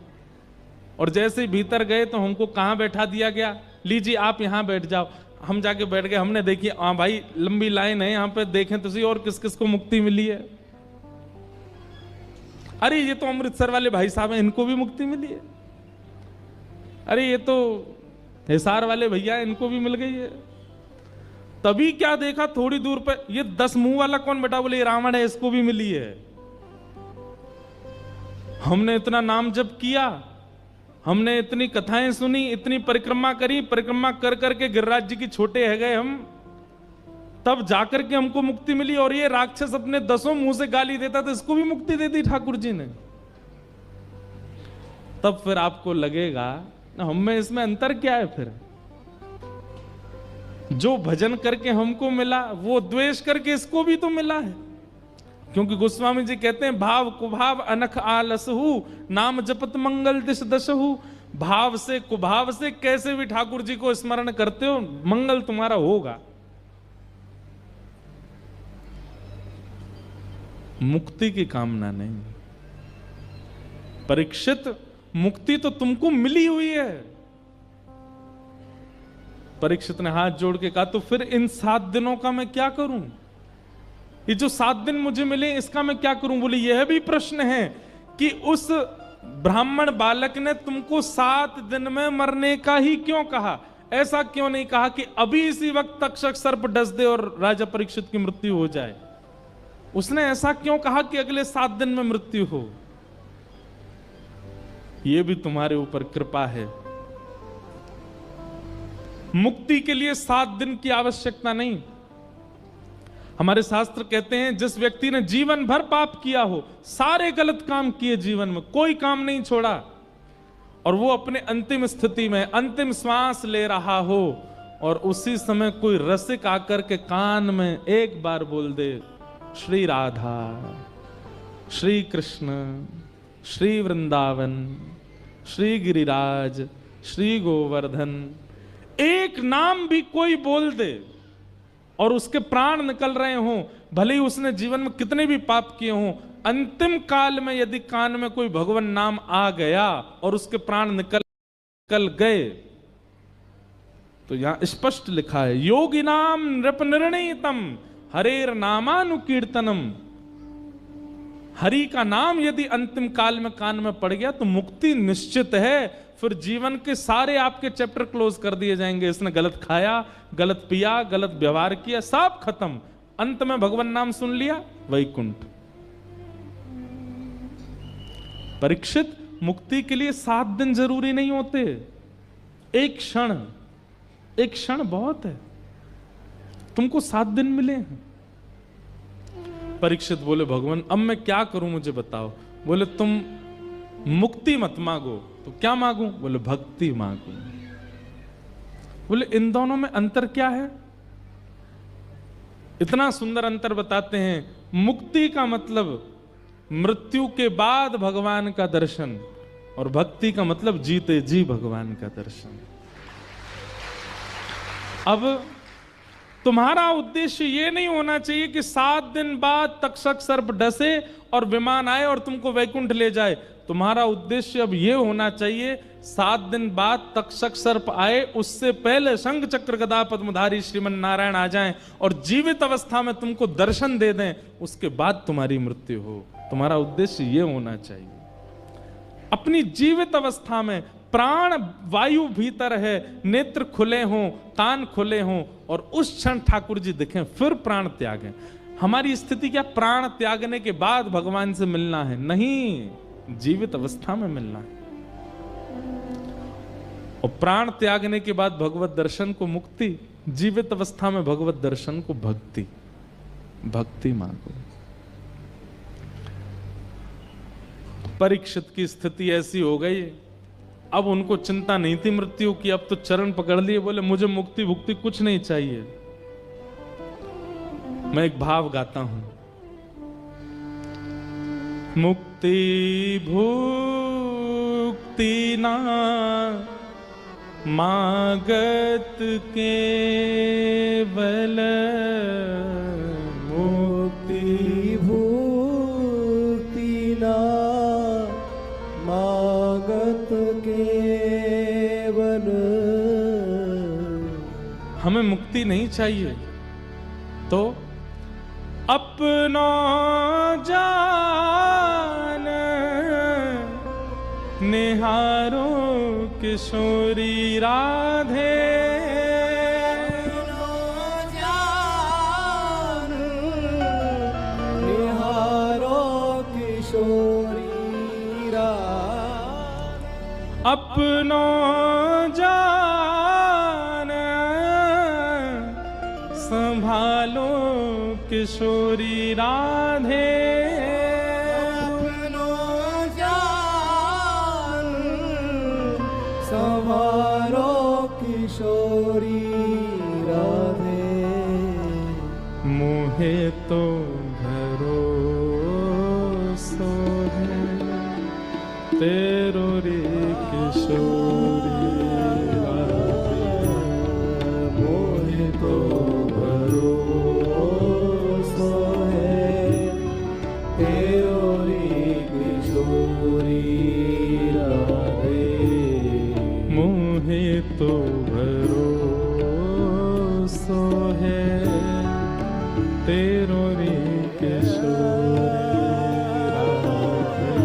और जैसे ही भीतर गए तो हमको कहां बैठा दिया गया, लीजिए आप यहां बैठ जाओ। हम जाके बैठ गए, हमने देखी हाँ भाई लंबी लाइन है यहाँ पे, देखें तो सही और किस किस को मुक्ति मिली है। अरे ये तो अमृतसर वाले भाई साहब हैं, इनको भी मुक्ति मिली है। अरे ये तो हिसार वाले भैया, इनको भी मिल गई है। तभी क्या देखा थोड़ी दूर पे, ये 10 मुंह वाला कौन बैठा, बोले ये रावण है, इसको भी मिली है। हमने इतना नाम जप किया, हमने इतनी कथाएं सुनी, इतनी परिक्रमा करी, परिक्रमा कर करके गिरिराज जी की छोटे है गए हम, तब जाकर के हमको मुक्ति मिली। और ये राक्षस अपने 10 मुंह से गाली देता था, इसको भी मुक्ति दे दी ठाकुर जी ने। तब फिर आपको लगेगा हम में इसमें अंतर क्या है? फिर जो भजन करके हमको मिला वो द्वेष करके इसको भी तो मिला है। क्योंकि गोस्वामी जी कहते हैं भाव कुभाव अनख आलसहु, नाम जपत मंगल दिश दशहु। भाव से कुभाव से कैसे भी ठाकुर जी को स्मरण करते हो, मंगल तुम्हारा होगा। मुक्ति की कामना नहीं। परीक्षित, मुक्ति तो तुमको मिली हुई है। परीक्षित ने हाथ जोड़ के कहा तो फिर इन 7 दिनों का मैं क्या करूं? ये जो 7 दिन मुझे मिले इसका मैं क्या करूं? बोले यह भी प्रश्न है कि उस ब्राह्मण बालक ने तुमको 7 दिन में मरने का ही क्यों कहा? ऐसा क्यों नहीं कहा कि अभी इसी वक्त तक्षक सर्प डस दे और राजा परीक्षित की मृत्यु हो जाए? उसने ऐसा क्यों कहा कि अगले 7 दिन में मृत्यु हो? यह भी तुम्हारे ऊपर कृपा है। मुक्ति के लिए 7 दिन की आवश्यकता नहीं। हमारे शास्त्र कहते हैं जिस व्यक्ति ने जीवन भर पाप किया हो, सारे गलत काम किए, जीवन में कोई काम नहीं छोड़ा, और वो अपने अंतिम स्थिति में अंतिम श्वास ले रहा हो और उसी समय कोई रसिक आकर के कान में एक बार बोल दे श्री राधा, श्री कृष्ण, श्री वृंदावन, श्री गिरिराज, श्री गोवर्धन। एक नाम भी कोई बोल दे और उसके प्राण निकल रहे हों, भले ही उसने जीवन में कितने भी पाप किए हों, अंतिम काल में यदि कान में कोई भगवान नाम आ गया और उसके प्राण निकल गए, तो यहां स्पष्ट लिखा है योगिनाम नृप निर्णीतम हरेर नामानुकीर्तनम। हरि का नाम यदि अंतिम काल में कान में पड़ गया तो मुक्ति निश्चित है। फिर जीवन के सारे आपके चैप्टर क्लोज कर दिए जाएंगे। इसने गलत खाया, गलत पिया, गलत व्यवहार किया, सब खत्म। अंत में भगवान नाम सुन लिया, वैकुंठ। परीक्षित, मुक्ति के लिए 7 दिन जरूरी नहीं होते, एक क्षण बहुत है। तुमको 7 दिन मिले हैं। परीक्षित बोले भगवान अब मैं क्या करूं, मुझे बताओ। बोले तुम मुक्ति मत मांगो तो क्या मांगू? बोले भक्ति मांगू। बोले इन दोनों में अंतर क्या है? इतना सुंदर अंतर बताते हैं। मुक्ति का मतलब मृत्यु के बाद भगवान का दर्शन, और भक्ति का मतलब जीते जी भगवान का दर्शन। अब तुम्हारा उद्देश्य ये नहीं होना चाहिए कि 7 दिन बाद तक्षक सर्प डसे और विमान आए और तुमको वैकुंठ ले जाए। तुम्हारा उद्देश्य अब ये होना चाहिए 7 दिन बाद तक्षक सर्प आए, उससे पहले शंख चक्र गदा पद्मधारी श्रीमन नारायण आ जाएं और जीवित अवस्था में तुमको दर्शन दे दें, उसके बाद तुम्हारी मृत्यु हो। तुम्हारा उद्देश्य ये होना चाहिए। अपनी जीवित अवस्था में प्राण वायु भीतर है, नेत्र खुले हों, कान खुले हों, और उस क्षण ठाकुर जी दिखें, फिर प्राण त्यागें। हमारी स्थिति क्या प्राण त्यागने के बाद भगवान से मिलना है? नहीं, जीवित अवस्था में मिलना है। और प्राण त्यागने के बाद भगवत दर्शन को मुक्ति, जीवित अवस्था में भगवत दर्शन को भक्ति। भक्ति मांगो। परीक्षित की स्थिति ऐसी हो गई, अब उनको चिंता नहीं थी मृत्यु की, अब तो चरण पकड़ लिए। बोले मुझे मुक्ति भुक्ति कुछ नहीं चाहिए। मैं एक भाव गाता हूं। मुक्ति भुक्ति ना मागत केवल, मुक्ति भुक्ति ना मागत केवल। हमें मुक्ति नहीं चाहिए तो अपनो जान निहारो किशोरी राधे। जान निहारो किशोरी राधे। अपनो जान संभालो किशोरी राधे। अपनो जान संभालो किशोरी राधे। मोहे तो भरोसो है तेरो रे किशोरी राधे। मोहे तो भरोसा है तेरो रे किशोरी राधे। मोहे तो भरोसो है तेरो रे किशोरी राधे।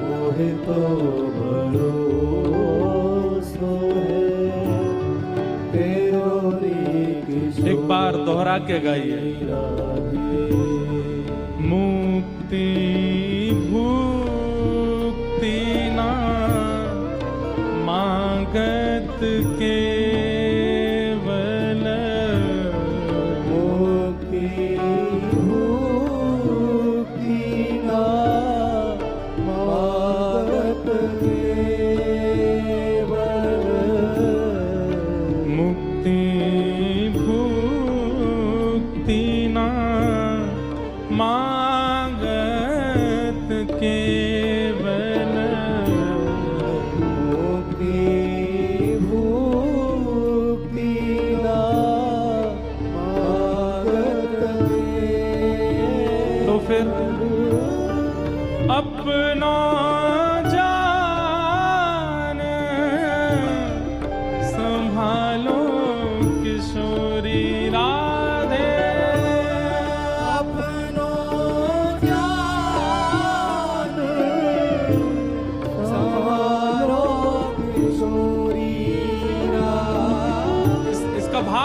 मोहे तो भरोसा है तेरो रे किशोरी। एक बार दोहरा के गाइए। मुक्ति भुक्ति ना मागत केवल। मुक्ति भुक्ति ना मागत केवल। मुक्ति भुक्ति ना मागत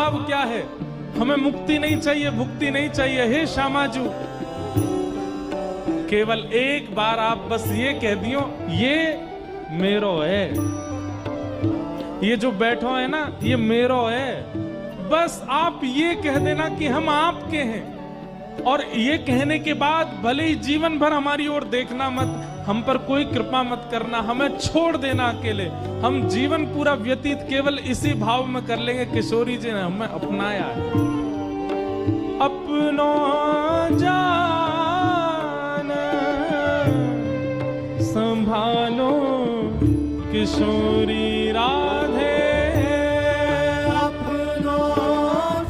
भाव क्या है? हमें मुक्ति नहीं चाहिए, भुक्ति नहीं चाहिए। हे श्यामाजू, केवल एक बार आप बस ये कह दियो, ये मेरो है, ये जो बैठो है ना, ये मेरो है। बस आप ये कह देना कि हम आपके हैं, और ये कहने के बाद भले ही जीवन भर हमारी ओर देखना मत, हम पर कोई कृपा मत करना, हमें छोड़ देना अकेले, हम जीवन पूरा व्यतीत केवल इसी भाव में कर लेंगे। किशोरी जी ने हमें अपनाया है। अपनो जान संभालो किशोरी राधे, अपनो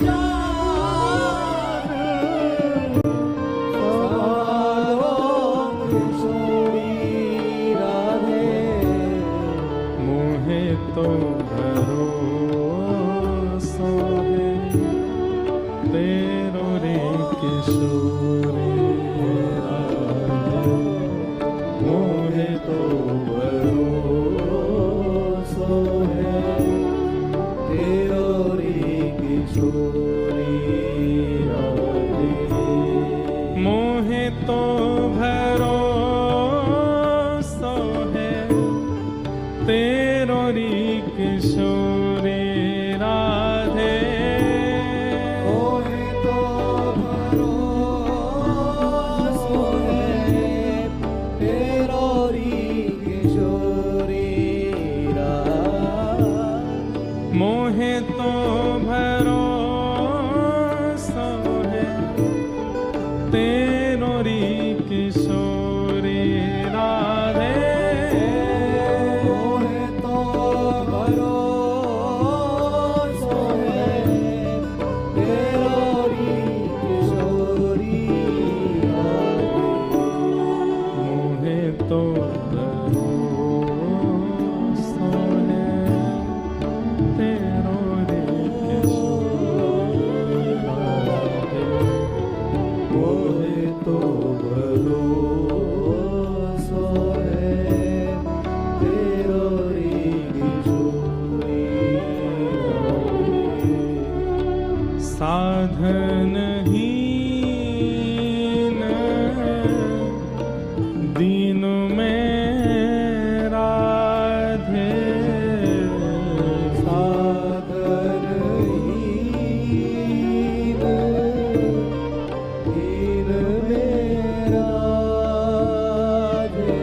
जान संभालो किशोरी राधे, मोहे तो भरोसा है तेरो रे किशोरी राधे, मोहे तो भरोसा है तेरो रे किशोरी राधे, मोहे तो भरोसा है तेरो री किशोरी राधे, मोहे तो भरोसा है तेरो रे किशोरी राधे, मोहे तो भरोसा है तेरो री किशोरी राधे, मोहे तो भरोसा है तेरो रे किशोरी राधे, मोहे तो भरोसा है तेरो रे किशोरी राधे, मोहे तो भरोसा है तेरो रे किशोरी राधे, साधनहीन दीन में राधे, साधनहीन दीन में राधे,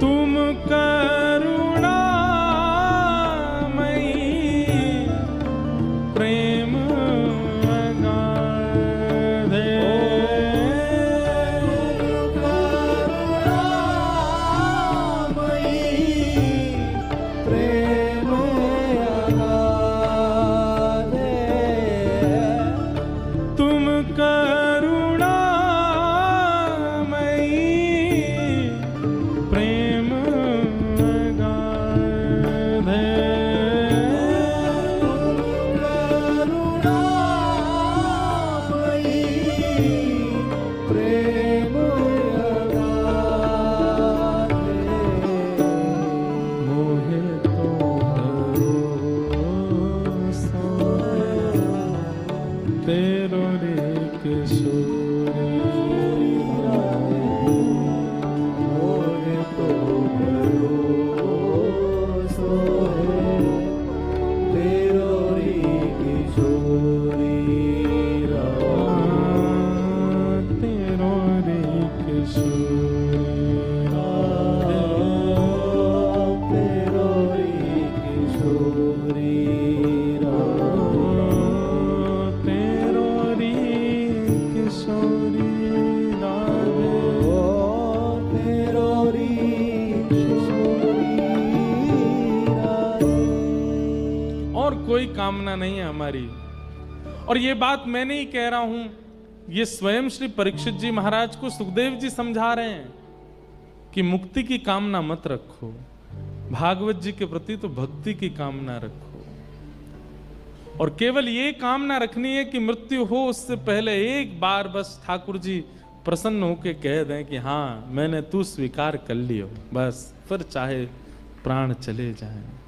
तुम करुणामयी प्रेम अगाधे, प्रेम अगाधे, तुम करुणामयी प्रेम अगाधे, करुणामयी प्रेम अगाधे, मोहे तो भरोसा है तेरो रे किशोरी राधे, मोहे तो भरोसा है तेरो रे किशोरी राधे, तेरो रे किशोरी राधे, तेरो रे किशोरी राधे, तेरो रे किशोरी राधे, तेरो रे किशोरी राधे। और कोई कामना नहीं है हमारी। और ये बात मैं नहीं कह रहा हूं, ये स्वयं श्री परीक्षित जी महाराज को सुखदेव जी समझा रहे हैं कि मुक्ति की कामना मत रखो, भागवत जी के प्रति तो भक्ति की कामना रखो, और केवल ये कामना रखनी है कि मृत्यु हो उससे पहले एक बार बस ठाकुर जी प्रसन्न होकर कह दें कि हाँ मैंने तू स्वीकार कर लियो, बस फिर चाहे प्राण चले जाएं।